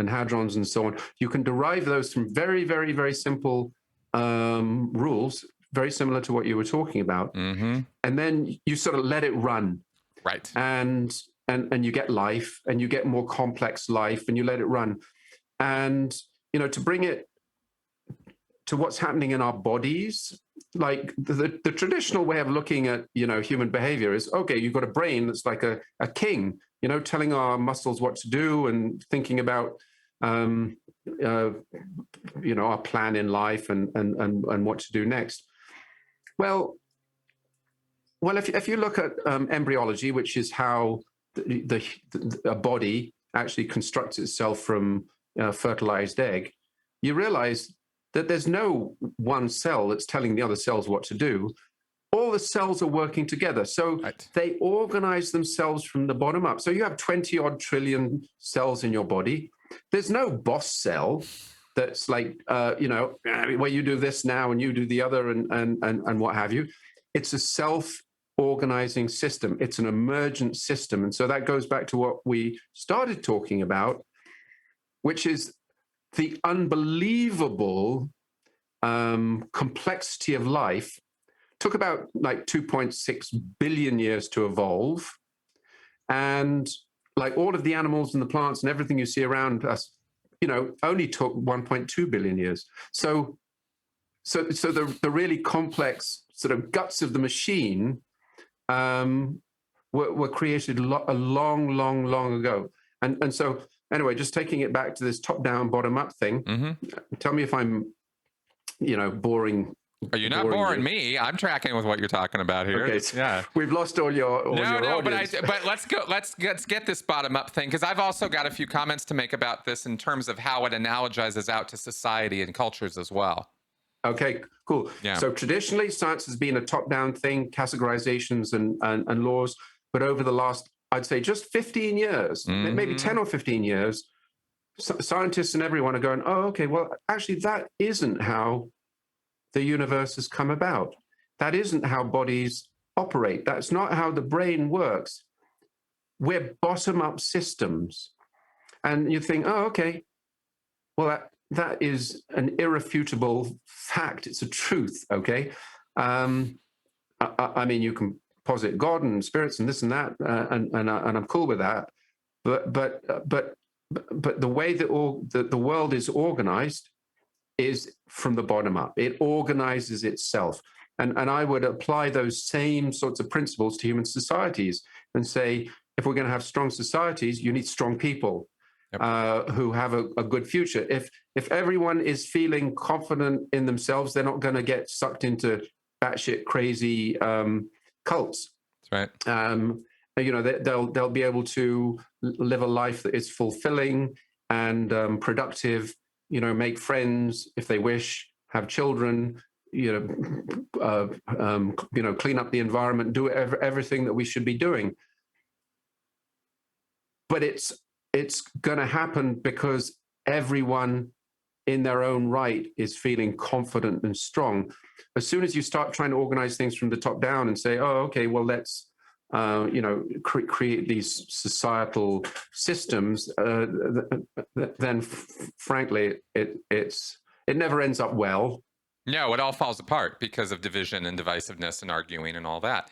hadrons and so on. You can derive those from very, very, very simple rules, very similar to what you were talking about. Mm-hmm. And then you sort of let it run. Right. And you get life, and you get more complex life, and you let it run. And, you know, to bring it to what's happening in our bodies, like the traditional way of looking at, you know, human behavior is, okay, you've got a brain that's like a king, you know, telling our muscles what to do and thinking about, you know, our plan in life and what to do next. Well, if you look at embryology, which is how a body actually constructs itself from a fertilized egg, you realize that there's no one cell that's telling the other cells what to do. all the cells are working together. So Right. they organize themselves from the bottom up. So you have 20 odd trillion cells in your body. There's no boss cell that's like, well, you do this now and you do the other and what have you. It's a self-organizing system. It's an emergent system. And so that goes back to what we started talking about, which is the unbelievable complexity of life. Took about like 2.6 billion years to evolve. And like all of the animals and the plants and everything you see around us, only took 1.2 billion years. So the really complex sort of guts of the machine were created a long ago. And so anyway, just taking it back to this top-down, bottom-up thing, tell me if I'm, boring. You're not boring me. I'm tracking with what you're talking about here. Okay, yeah. We've lost all your audience. But let's go. Let's get this bottom up thing, because I've also got a few comments to make about this in terms of how it analogizes out to society and cultures as well. Okay, cool. Yeah. So traditionally, science has been a top-down thing, categorizations and laws. But over the last, I'd say, just 15 years, maybe 10 or 15 years, scientists and everyone are going, oh, okay, well, actually, that isn't how the universe has come about. That isn't how bodies operate. That's not how the brain works. We're bottom-up systems. And you think, oh, okay, well, that is an irrefutable fact. It's a truth, okay? I mean, you can posit God and spirits and this and that, and I'm cool with that. But the way that the world is organized is from the bottom up. It organizes itself. And I would apply those same sorts of principles to human societies and say, if we're going to have strong societies, you need strong people. Yep. Who have a good future. If everyone is feeling confident in themselves, they're not going to get sucked into batshit crazy cults. That's right. They'll be able to live a life that is fulfilling and productive. Make friends if they wish, have children. Clean up the environment, do everything that we should be doing. But it's going to happen because everyone in their own right is feeling confident and strong. As soon as you start trying to organize things from the top down and say, oh, okay, well, let's, create these societal systems, then frankly, it never ends up well. No, it all falls apart because of division and divisiveness and arguing and all that.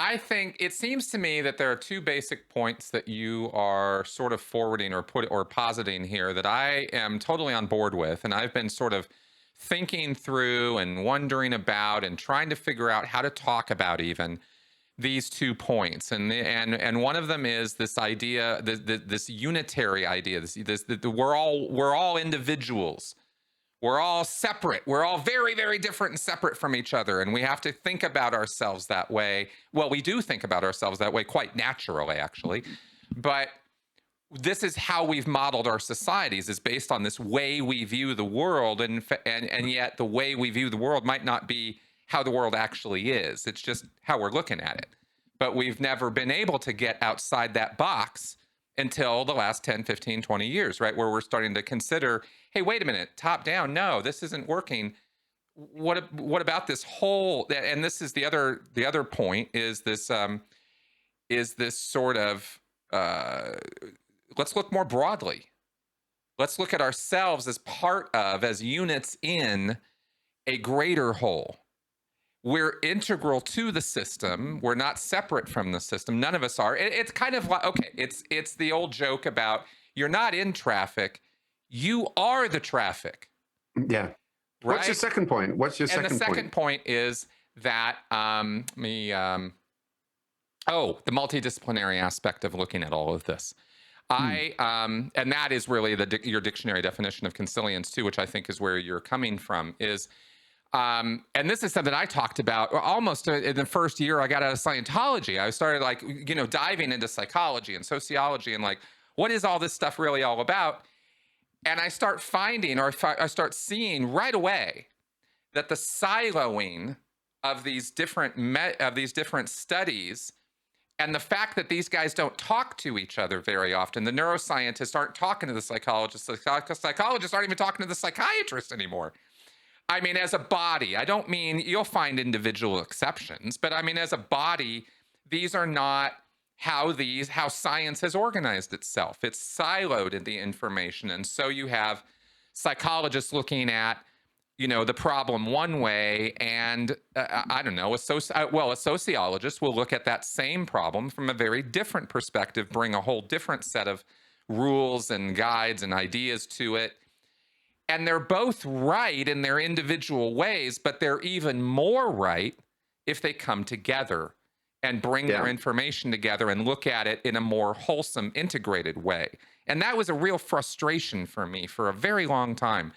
I think it seems to me that there are two basic points that you are sort of forwarding or positing here that I am totally on board with, and I've been sort of thinking through and wondering about and trying to figure out how to talk about even these 2 points. And one of them is this idea, this unitary idea, we're all individuals. We're all separate. We're all very, very different and separate from each other. And we have to think about ourselves that way. Well, we do think about ourselves that way quite naturally, actually. But this is how we've modeled our societies, is based on this way we view the world. And yet the way we view the world might not be how the world actually is. It's just how we're looking at it. But we've never been able to get outside that box until the last 10, 15, 20 years, right? Where we're starting to consider, hey, wait a minute, top down, no, this isn't working. What about this whole, and this is the other point, is this sort of, let's look more broadly. Let's look at ourselves as part of, as units in a greater whole. We're integral to the system. We're not separate from the system. None of us are. It's kind of like, okay, it's the old joke about you're not in traffic, you are the traffic. Yeah. Right? What's your second point? And the second point is that the multidisciplinary aspect of looking at all of this. And that is really your dictionary definition of consilience too, which I think is where you're coming from, is and this is something I talked about almost in the first year I got out of Scientology. I started diving into psychology and sociology and what is all this stuff really all about? And I start finding, or I start seeing right away, that the siloing of these different studies, and the fact that these guys don't talk to each other very often. The neuroscientists aren't talking to the psychologists. The psychologists aren't even talking to the psychiatrists anymore. I mean, as a body, I don't mean, you'll find individual exceptions, but I mean, as a body, these are not how science has organized itself. It's siloed in the information. And so you have psychologists looking at, the problem one way, and I don't know, a sociologist will look at that same problem from a very different perspective, bring a whole different set of rules and guides and ideas to it. And they're both right in their individual ways, but they're even more right if they come together and bring their information together and look at it in a more wholesome, integrated way. And that was a real frustration for me for a very long time.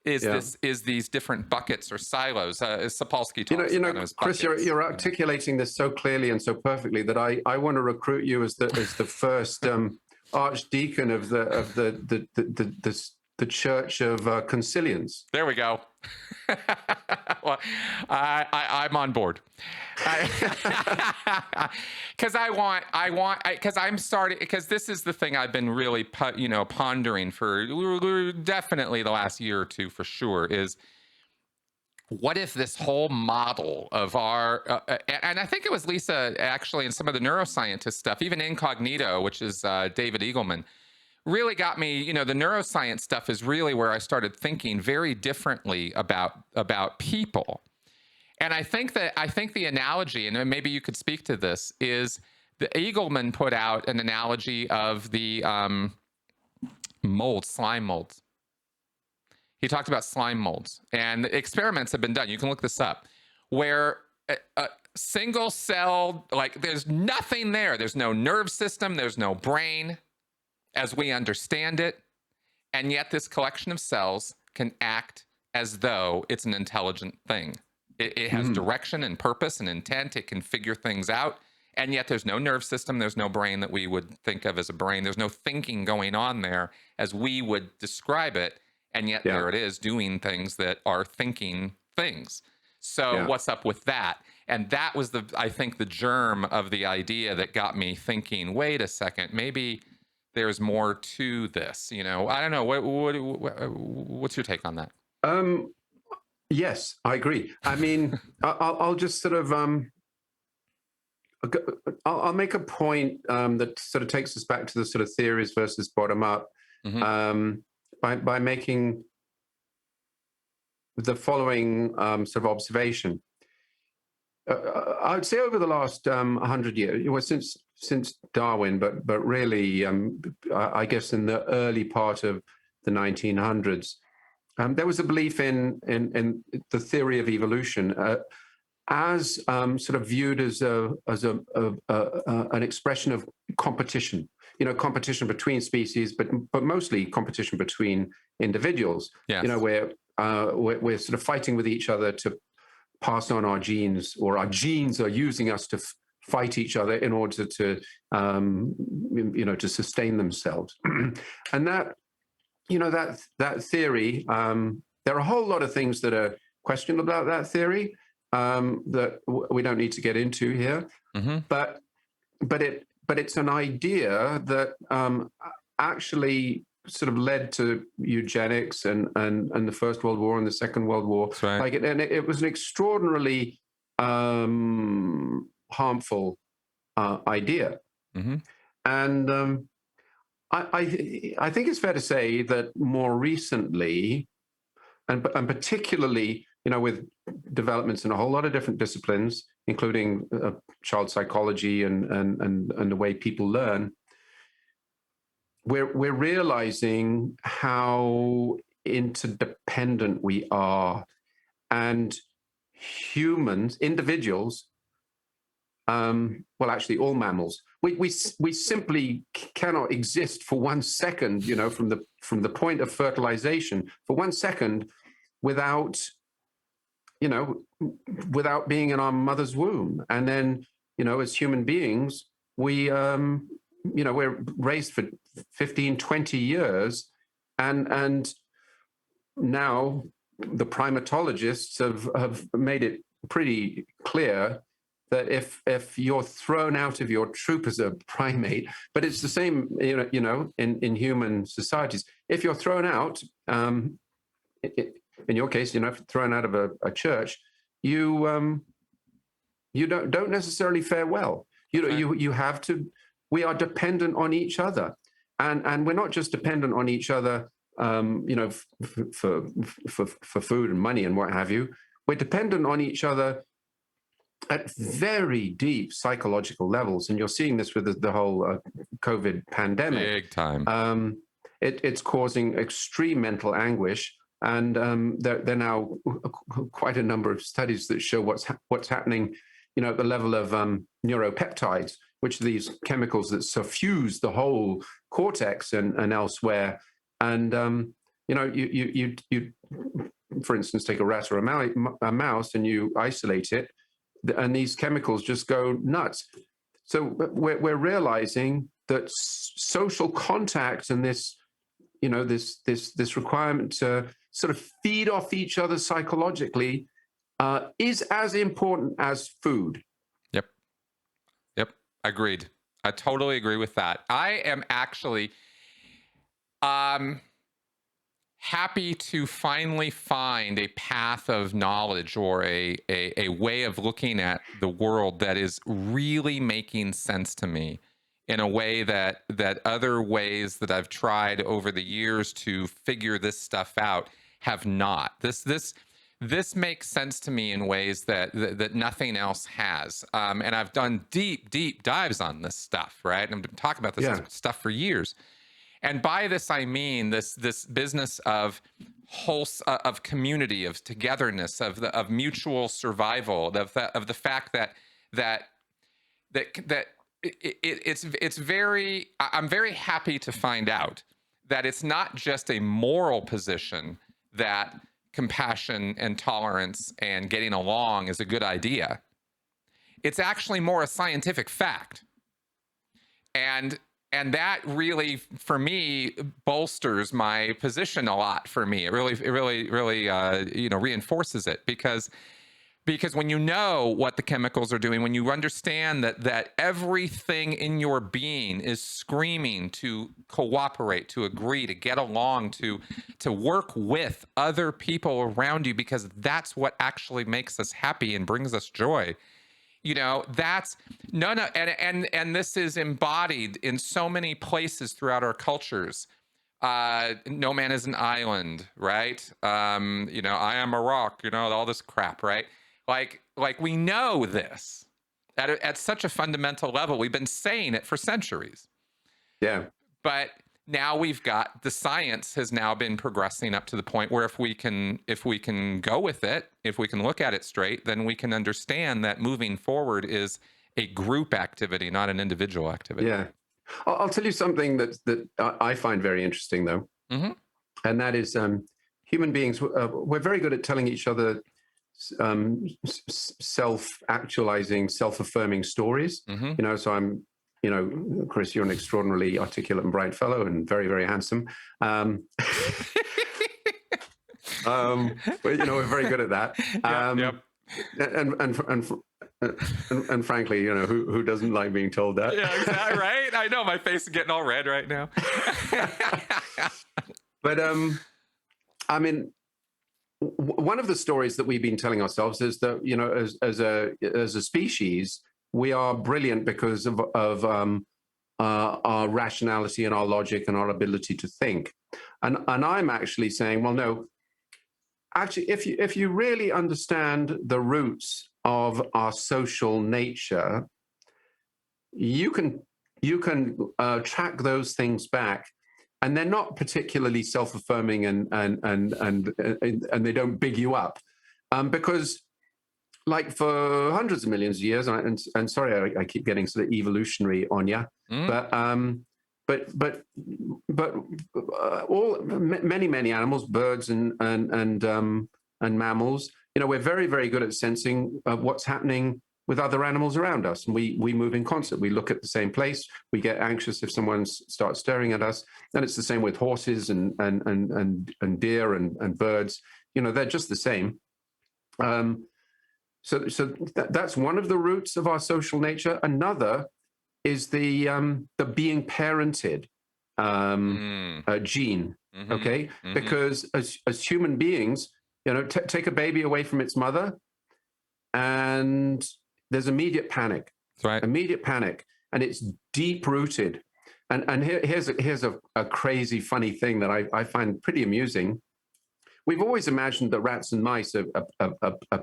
Is these different buckets or silos? Sapolsky talks about those Chris, buckets. you're articulating this so clearly and so perfectly that I want to recruit you as the first archdeacon of the Church of Consilience. There we go. Well, I'm on board. Because because this is the thing I've been really, pondering for definitely the last year or two for sure, is what if this whole model of our, and I think it was Lisa actually in some of the neuroscientist stuff, even Incognito, which is David Eagleman, really got me. The neuroscience stuff is really where I started thinking very differently about people. And I think the analogy, and maybe you could speak to this, is the Eagleman put out an analogy of the slime molds. He talked about slime molds, and experiments have been done. You can look this up, where a single cell, like there's nothing there. There's no nerve system. There's no brain as we understand it. And yet this collection of cells can act as though it's an intelligent thing. It has direction and purpose and intent. It can figure things out. And yet there's no nerve system. There's no brain that we would think of as a brain. There's no thinking going on there as we would describe it. And yet there it is doing things that are thinking things. So what's up with that? And that was I think the germ of the idea that got me thinking, wait a second, maybe there's more to this. I don't know. What's your take on that? Yes, I agree. I mean, I'll just sort of I'll make a point that sort of takes us back to the sort of theories versus bottom up by making the following sort of observation. I would say over the last 100 years, since Darwin, but really, I guess in the early part of the 1900s, there was a belief in the theory of evolution as sort of viewed as an expression of competition. Competition between species, but mostly competition between individuals. Yes. Where we're sort of fighting with each other to pass on our genes, or our genes are using us to fight each other in order to to sustain themselves. And that theory, there are a whole lot of things that are questionable about that theory that we don't need to get into here. But it's an idea that actually sort of led to eugenics and the First World War and the Second World War. Right. It was an extraordinarily harmful idea. And I think it's fair to say that more recently, and particularly, with developments in a whole lot of different disciplines, including child psychology and the way people learn, we're realizing how interdependent we are, and individuals, well, actually all mammals, we simply cannot exist for 1 second, from the point of fertilization for 1 second without being in our mother's womb. And then, as human beings, we're raised for 15, 20 years, and now the primatologists have made it pretty clear that if you're thrown out of your troop as a primate, but it's the same, in human societies. If you're thrown out, in your case, thrown out of a church, you don't necessarily fare well. You have to. We are dependent on each other, and we're not just dependent on each other, for food and money and what have you. We're dependent on each other at very deep psychological levels, and you're seeing this with the whole COVID pandemic. Big time. It's causing extreme mental anguish, and there are now quite a number of studies that show what's happening, at the level of neuropeptides, which are these chemicals that suffuse the whole cortex and elsewhere. And you for instance, take a rat or a mouse, and you isolate it, and these chemicals just go nuts. So we're realizing that social contact and this requirement to sort of feed off each other psychologically is as important as food. Yep. Agreed. I totally agree with that. I am actually happy to finally find a path of knowledge or a way of looking at the world that is really making sense to me in a way that other ways that I've tried over the years to figure this stuff out have not. This makes sense to me in ways that nothing else has. And I've done deep dives on this stuff, right? And I've been talking about this stuff for years. And by this, I mean this business of of community, of togetherness, of mutual survival, of the fact that it's very. I'm very happy to find out that it's not just a moral position that compassion and tolerance and getting along is a good idea. It's actually more a scientific fact. And that really, for me, bolsters my position a lot. For me, it really reinforces it, because when you know what the chemicals are doing, when you understand that everything in your being is screaming to cooperate, to agree, to get along, to work with other people around you, because that's what actually makes us happy and brings us joy. That's and this is embodied in so many places throughout our cultures. No man is an island, right? I am a rock, all this crap, right? Like we know this at such a fundamental level. We've been saying it for centuries. Yeah. But now we've got the science has now been progressing up to the point where if we can go with it, if we can look at it straight, then we can understand that moving forward is a group activity, not an individual activity. Yeah. I'll tell you something that I find very interesting, though. Mm-hmm. And that is human beings, we're very good at telling each other self-actualizing, self-affirming stories. Mm-hmm. So I'm, Chris, you're an extraordinarily articulate and bright fellow and very, very handsome. But, we're very good at that. Yep. And frankly, who doesn't like being told that? Yeah, exactly. Right. I know my face is getting all red right now. But I mean, one of the stories that we've been telling ourselves is that as a species, we are brilliant because of our rationality and our logic and our ability to think. And I'm actually saying, well, no. Actually, if you really understand the roots of our social nature, you can track those things back, and they're not particularly self-affirming and they don't big you up, because like for hundreds of millions of years, and sorry, I keep getting sort of evolutionary on you, but many animals, birds and mammals, we're very, very good at sensing what's happening with other animals around us, and we move in concert. We look at the same place. We get anxious if someone starts staring at us, and it's the same with horses and deer and birds. They're just the same. That's one of the roots of our social nature. Another is the being parented gene. Mm-hmm. Okay, Mm-hmm. because as human beings, take a baby away from its mother, and there's immediate panic. That's right. Immediate panic, and it's deep rooted. And here's a crazy, funny thing that I find pretty amusing. We've always imagined that rats and mice are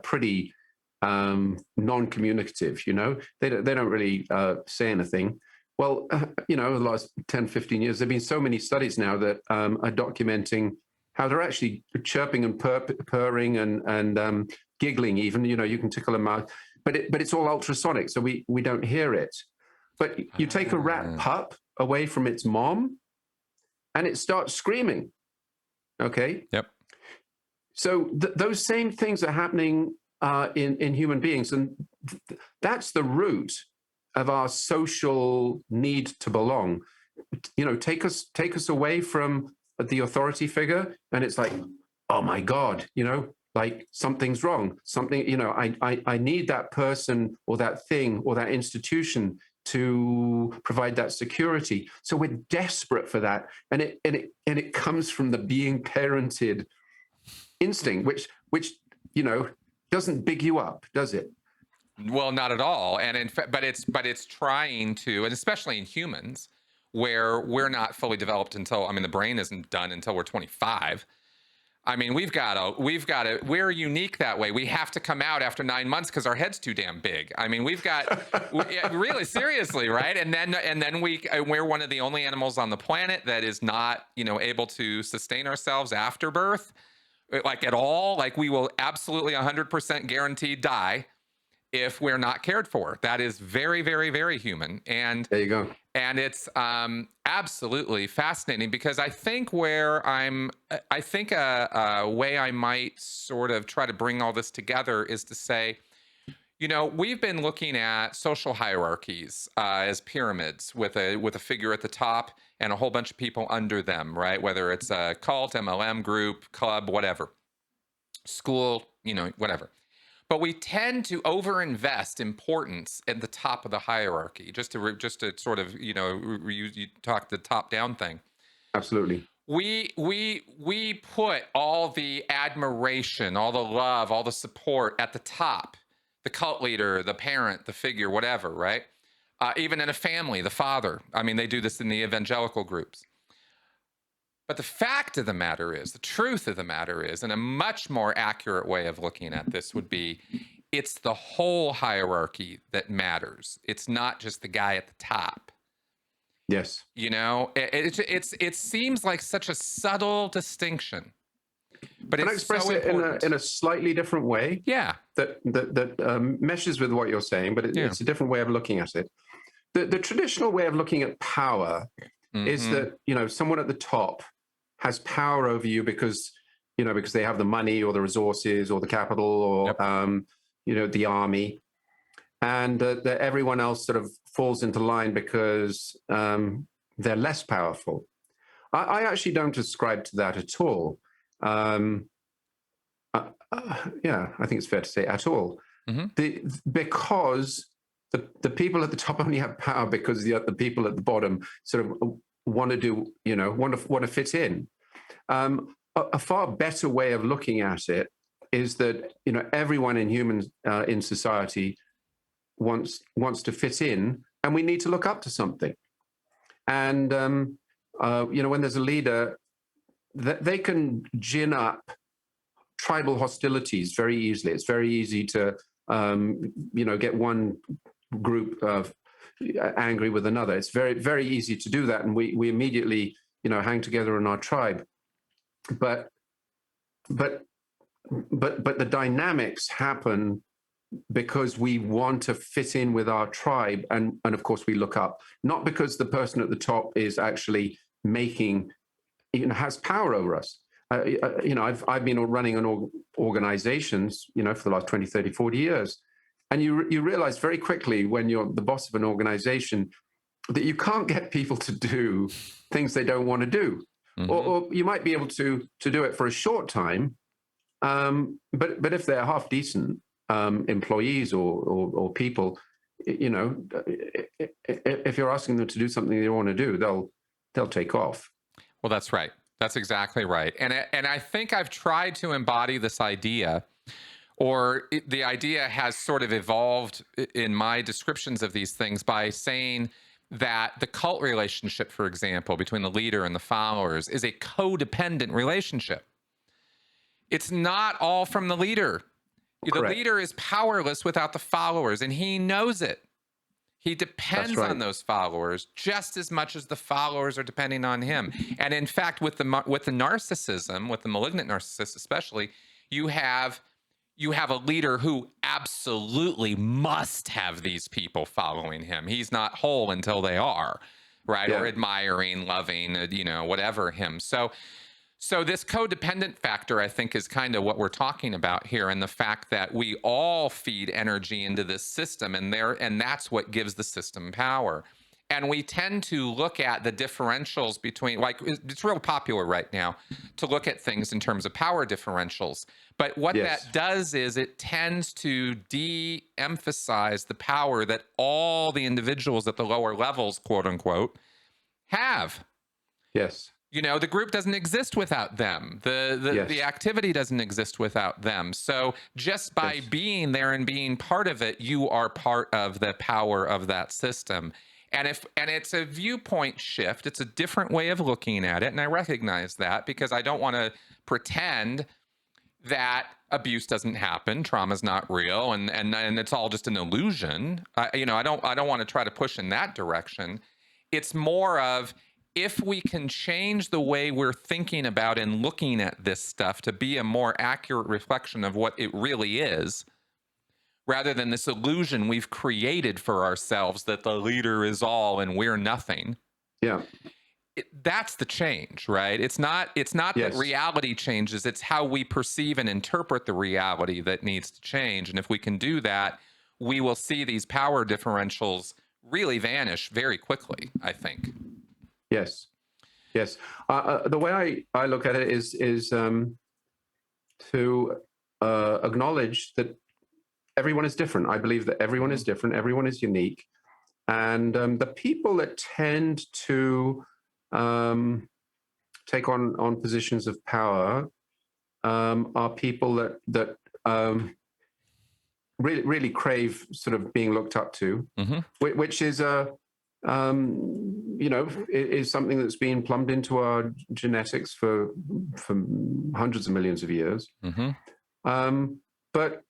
pretty non-communicative. They don't really say anything. Well, the last 10, 15 years, there have been so many studies now that are documenting how they're actually chirping and purring and giggling even. You can tickle a mouse, but it's all ultrasonic, so we don't hear it. But you take a rat pup away from its mom, and it starts screaming. Okay? Yep. So those same things are happening in human beings, and that's the root of our social need to belong. Take us away from the authority figure, and it's like, oh my God, like something's wrong. Something, I need that person or that thing or that institution to provide that security. So we're desperate for that, and it comes from the being parented instinct, which doesn't big you up, does it? Well, not at all. And in fact, but it's trying to, and especially in humans, where we're not fully developed until, the brain isn't done until we're 25. We're unique that way. We have to come out after 9 months because our head's too damn big. Really seriously, right? And then we're one of the only animals on the planet that is not, able to sustain ourselves after birth, like at all. Like we will absolutely 100% guaranteed die if we're not cared for. That is very, very, very human. And there you go. And it's absolutely fascinating, because I think a way I might sort of try to bring all this together is to say, we've been looking at social hierarchies as pyramids with a figure at the top and a whole bunch of people under them, right? Whether it's a cult, MLM group, club, whatever, school, whatever. But we tend to overinvest importance at the top of the hierarchy, just to sort of, you talk the top down thing. Absolutely. We put all the admiration, all the love, all the support at the top. The cult leader, the parent, the figure, whatever, right? Even in a family, the father. They do this in the evangelical groups. But the fact of the matter is, the truth of the matter is, and a much more accurate way of looking at this would be, it's the whole hierarchy that matters. It's not just the guy at the top. Yes. It seems like such a subtle distinction, but Can I it's express so it important. in a slightly different way? Yeah. That meshes with what you're saying, but it's a different way of looking at it. The traditional way of looking at power is that someone at the top has power over you because they have the money or the resources or the capital or the army, and that everyone else sort of falls into line because they're less powerful. I actually don't ascribe to that at all. I think it's fair to say at all. Because the people at the top only have power because the people at the bottom sort of want to fit in. A far better way of looking at it is that everyone in society wants to fit in, and we need to look up to something. And when there's a leader, they can gin up tribal hostilities very easily. It's very easy to get one group angry with another. It's very, very easy to do that, and we immediately hang together in our tribe. But the dynamics happen because we want to fit in with our tribe, and of course we look up, not because the person at the top is actually has power over us. I've been running organizations for the last 20, 30, 40 years, and you realize very quickly when you're the boss of an organization that you can't get people to do things they don't want to do. Or you might be able to do it for a short time, but if they're half decent, employees or people, you know, if you're asking them to do something they want to do, they'll take off. Well, that's right. That's exactly right. And I think I've tried to embody this idea, or the idea has sort of evolved in my descriptions of these things by saying that the cult relationship, for example, between the leader and the followers is a codependent relationship. It's not all from the leader. The Correct. leader is powerless without the followers, and he knows it. He depends on those followers just as much as the followers are depending on him. And in fact, with the narcissism, with the malignant narcissist especially, you have a leader who absolutely must have these people following him. He's not whole until they are, right? Yeah. Or admiring, loving, whatever him. So this codependent factor, I think, is kind of what we're talking about here, and the fact that we all feed energy into this system, and that's what gives the system power. And we tend to look at the differentials between, like, it's real popular right now to look at things in terms of power differentials. But what that does is it tends to de-emphasize the power that all the individuals at the lower levels, quote unquote, have. Yes. The group doesn't exist without them. The activity doesn't exist without them. So just by being there and being part of it, you are part of the power of that system. And it's a viewpoint shift. It's a different way of looking at it. And I recognize that, because I don't want to pretend that abuse doesn't happen, trauma's not real, and it's all just an illusion. I don't want to try to push in that direction. It's more of, if we can change the way we're thinking about and looking at this stuff to be a more accurate reflection of what it really is, rather than this illusion we've created for ourselves that the leader is all and we're nothing. Yeah. That's the change, right? It's not that reality changes. It's how we perceive and interpret the reality that needs to change. And if we can do that, we will see these power differentials really vanish very quickly, I think. Yes. The way I look at it is to acknowledge that everyone is different. I believe that everyone is different. Everyone is unique. And the people that tend to take on positions of power are people that really crave sort of being looked up to, which is is something that's been plumbed into our genetics for hundreds of millions of years. But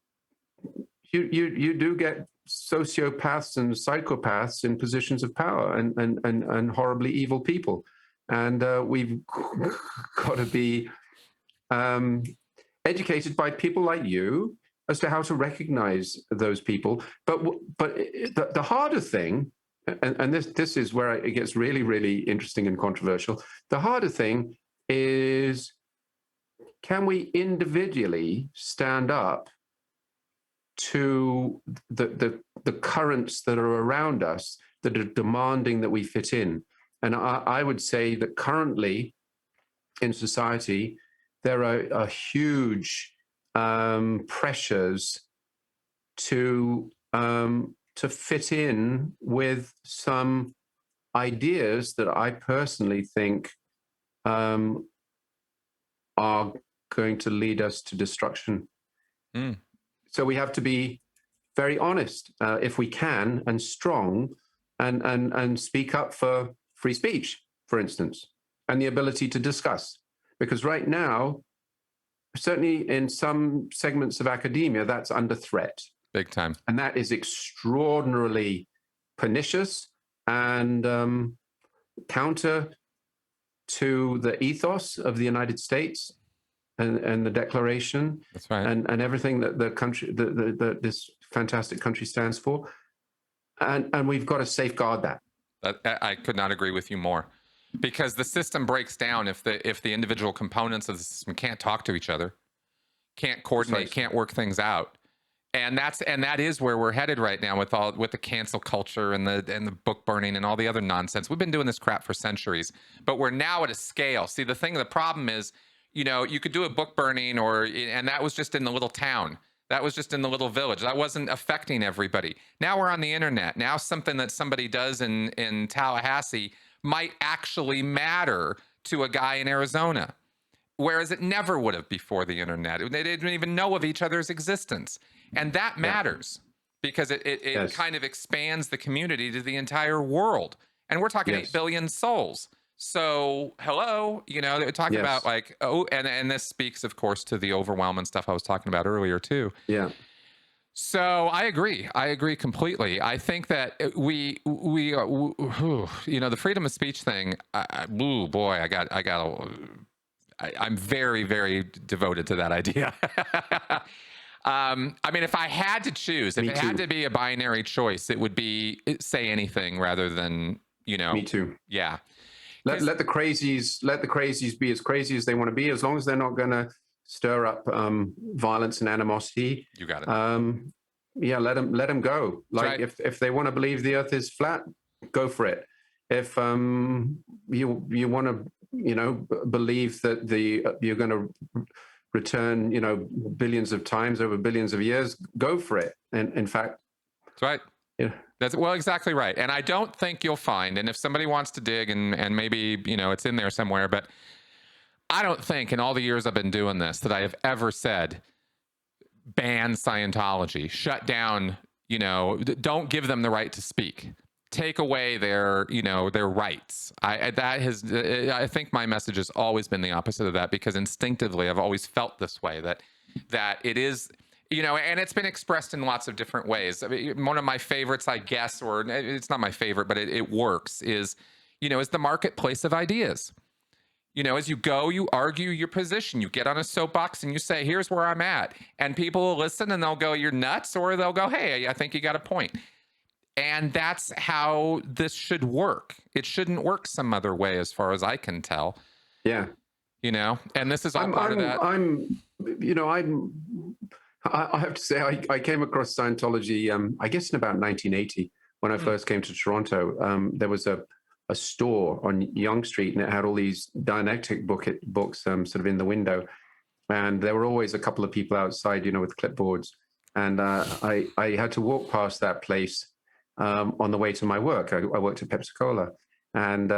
you do get sociopaths and psychopaths in positions of power, and horribly evil people, and we've got to be educated by people like you as to how to recognize those people. But the harder thing, and this is where it gets really, really interesting and controversial. The harder thing is, can we individually stand up to the currents that are around us that are demanding that we fit in? And I would say that currently in society, there are huge pressures to fit in with some ideas that I personally think are going to lead us to destruction. So we have to be very honest, if we can, and strong, and speak up for free speech, for instance, and the ability to discuss. Because right now, certainly in some segments of academia, that's under threat. Big time. And that is extraordinarily pernicious and counter to the ethos of the United States and the Declaration. That's right. And everything that the country, this fantastic country stands for. And we've got to safeguard that. I could not agree with you more, because the system breaks down if the individual components of the system can't talk to each other, can't coordinate, can't work things out. And that is where we're headed right now with the cancel culture and the book burning and all the other nonsense. We've been doing this crap for centuries, but we're now at a scale. See, the problem is, you could do a book burning and that was just in the little town. That was just in the little village. That wasn't affecting everybody. Now we're on the internet. Now something that somebody does in Tallahassee might actually matter to a guy in Arizona, whereas it never would have before the internet. They didn't even know of each other's existence. And that matters because it kind of expands the community to the entire world. And we're talking 8 billion souls. So, hello, you know, they're talking about like, and this speaks, of course, to the overwhelm and stuff I was talking about earlier, too. Yeah. So I agree. I agree completely. I think that we you know, the freedom of speech thing. I'm very, very devoted to that idea. I mean, if I had to choose, if it had to be a binary choice, it would be say anything rather than, you know. Me too. Yeah. Let the crazies be as crazy as they want to be, as long as they're not going to stir up violence and animosity. You got it. Yeah, let them go. Like right. if they want to believe the Earth is flat, go for it. If you want to, you know, believe that you're going to return, you know, billions of times over billions of years, go for it. And in fact, that's right. Yeah. That's well, exactly right. And I don't think you'll find, and if somebody wants to dig and maybe, you know, it's in there somewhere, but I don't think in all the years I've been doing this that I have ever said, ban Scientology, shut down, you know, don't give them the right to speak, take away their, you know, their rights. I think my message has always been the opposite of that, because instinctively I've always felt this way, that it is, you know, and it's been expressed in lots of different ways. I mean, one of my favorites, I guess, or it's not my favorite, but it works, is, you know, is the marketplace of ideas. You know, as you go, you argue your position, you get on a soapbox and you say, here's where I'm at. And people will listen and they'll go, you're nuts, or they'll go, hey, I think you got a point. And that's how this should work. It shouldn't work some other way, as far as I can tell. Yeah. You know, and this is all part of that. I have to say, I came across Scientology, I guess in about 1980, when I first came to Toronto. There was a store on Yonge Street, and it had all these Dialectic books sort of in the window. And there were always a couple of people outside, you know, with clipboards. And I had to walk past that place on the way to my work. I worked at Pepsi-Cola. And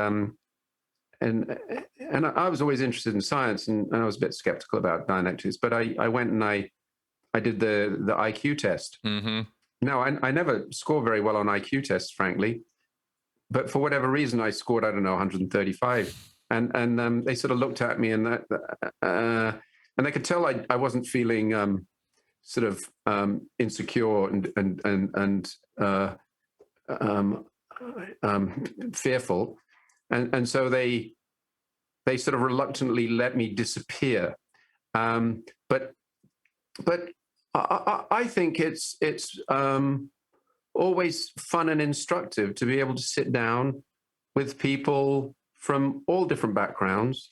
I was always interested in science, and I was a bit skeptical about Dialectics. But I went and I did the IQ test. Mm-hmm. Now, I never score very well on IQ tests, frankly, but for whatever reason, I scored, I don't know, 135. And they sort of looked at me, and they could tell I wasn't feeling sort of insecure and fearful, and so they sort of reluctantly let me disappear. But I think it's always fun and instructive to be able to sit down with people from all different backgrounds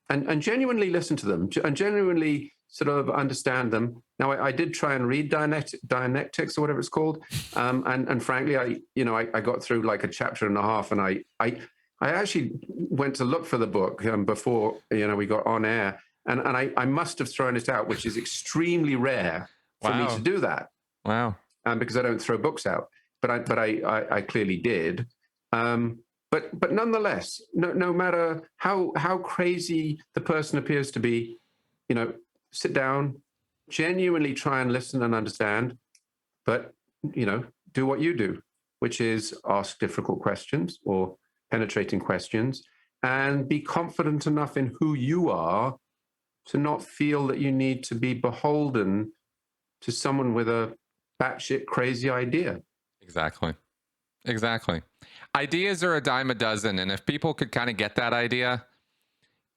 and genuinely listen to them and genuinely sort of understand them. Now, I did try and read Dialectics or whatever it's called, and frankly, I got through like a chapter and a half, and I actually went to look for the book before, you know, we got on air. And I must have thrown it out, which is extremely rare for me to do that. Wow. Because I don't throw books out, but I clearly did. But nonetheless, no matter how crazy the person appears to be, you know, sit down, genuinely try and listen and understand, but, you know, do what you do, which is ask difficult questions or penetrating questions, and be confident enough in who you are to not feel that you need to be beholden to someone with a batshit crazy idea. Exactly. Ideas are a dime a dozen. And if people could kind of get that idea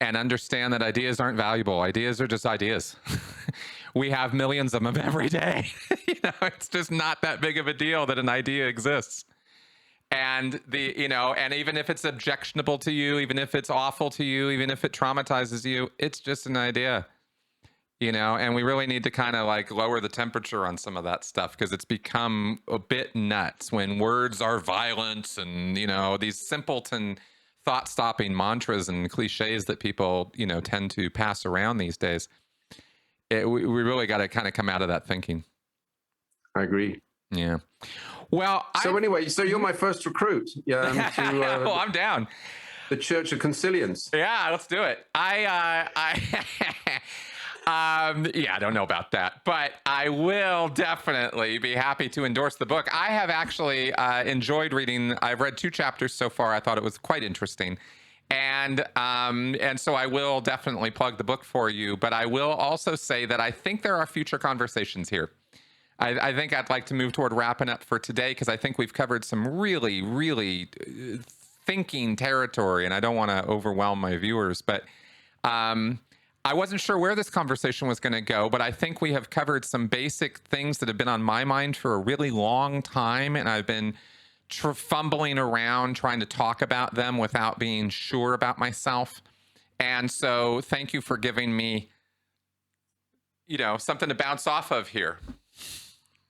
and understand that ideas aren't valuable, ideas are just ideas. We have millions of them every day. You know, it's just not that big of a deal that an idea exists. And and even if it's objectionable to you, even if it's awful to you, even if it traumatizes you, it's just an idea, you know, and we really need to kind of like lower the temperature on some of that stuff, because it's become a bit nuts when words are violence and, you know, these simpleton thought-stopping mantras and cliches that people, you know, tend to pass around these days. We really got to kind of come out of that thinking. I agree. Yeah. Well, So anyway, so you're my first recruit to I'm down. the Church of Consilience. Yeah, let's do it. Yeah, I don't know about that, but I will definitely be happy to endorse the book. I have actually enjoyed reading. I've read 2 chapters so far. I thought it was quite interesting, and so I will definitely plug the book for you. But I will also say that I think there are future conversations here. I think I'd like to move toward wrapping up for today because I think we've covered some really, really thinking territory, and I don't want to overwhelm my viewers, but I wasn't sure where this conversation was going to go, but I think we have covered some basic things that have been on my mind for a really long time, and I've been fumbling around trying to talk about them without being sure about myself. And so thank you for giving me, something to bounce off of here.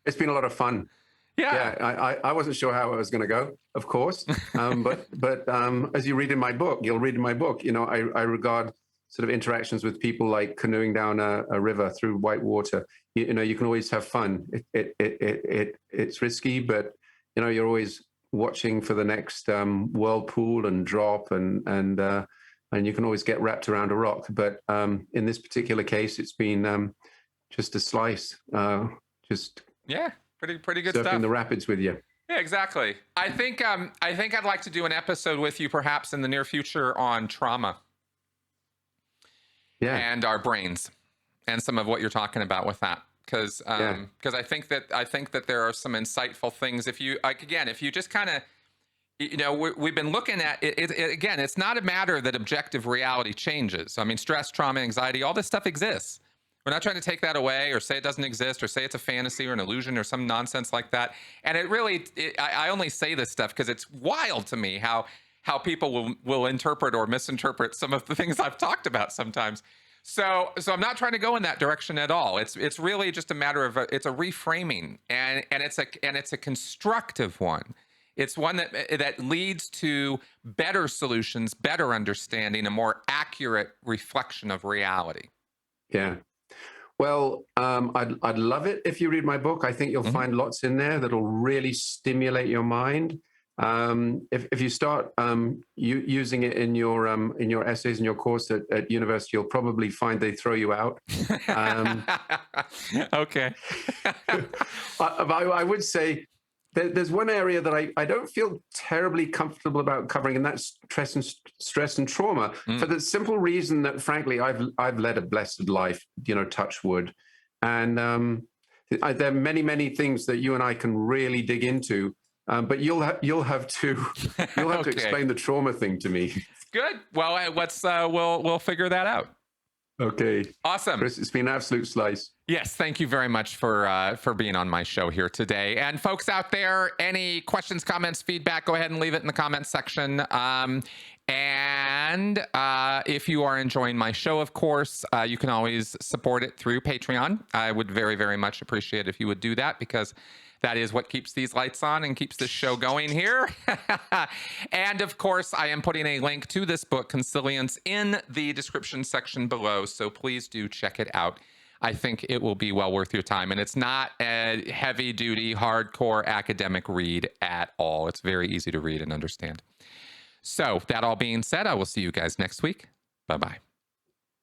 It's been a lot of fun. Yeah. I wasn't sure how it was going to go, of course. But as you read in my book, you'll read in my book, I regard sort of interactions with people like canoeing down a river through white water. You can always have fun. It's risky, but, you're always watching for the next whirlpool and drop and you can always get wrapped around a rock. But in this particular case, it's been just a slice, Yeah, pretty good surfing stuff. the rapids with you. Yeah, exactly. I think I'd like to do an episode with you perhaps in the near future on trauma. Yeah. And our brains and some of what you're talking about with that. Because I think that there are some insightful things. If you just kind of, we've been looking at it, again, it's not a matter that objective reality changes. I mean, stress, trauma, anxiety, all this stuff exists. We're not trying to take that away or say it doesn't exist or say it's a fantasy or an illusion or some nonsense like that. And I only say this stuff because it's wild to me how people will interpret or misinterpret some of the things I've talked about sometimes. So I'm not trying to go in that direction at all. It's really just a matter of it's a reframing and it's a constructive one. It's one that leads to better solutions, better understanding, a more accurate reflection of reality. Yeah. Well, I'd love it if you read my book. I think you'll find lots in there that'll really stimulate your mind. If you start using it in your essays in your course at university, you'll probably find they throw you out. Okay. I would say there's one area that I don't feel terribly comfortable about covering, and that's stress and trauma, for the simple reason that, frankly, I've led a blessed life, touch wood, and there are many things that you and I can really dig into, but you'll have to to explain the trauma thing to me. Good. Well, we'll figure that out. Okay. Awesome. Chris, it's been an absolute slice. Yes, thank you very much for being on my show here today. And folks out there, any questions, comments, feedback, go ahead and leave it in the comments section. And if you are enjoying my show, of course, you can always support it through Patreon. I would very, very much appreciate if you would do that, because that is what keeps these lights on and keeps this show going here. And of course, I am putting a link to this book, Consilience, in the description section below. So please do check it out. I think it will be well worth your time. And it's not a heavy duty, hardcore academic read at all. It's very easy to read and understand. So that all being said, I will see you guys next week. Bye-bye.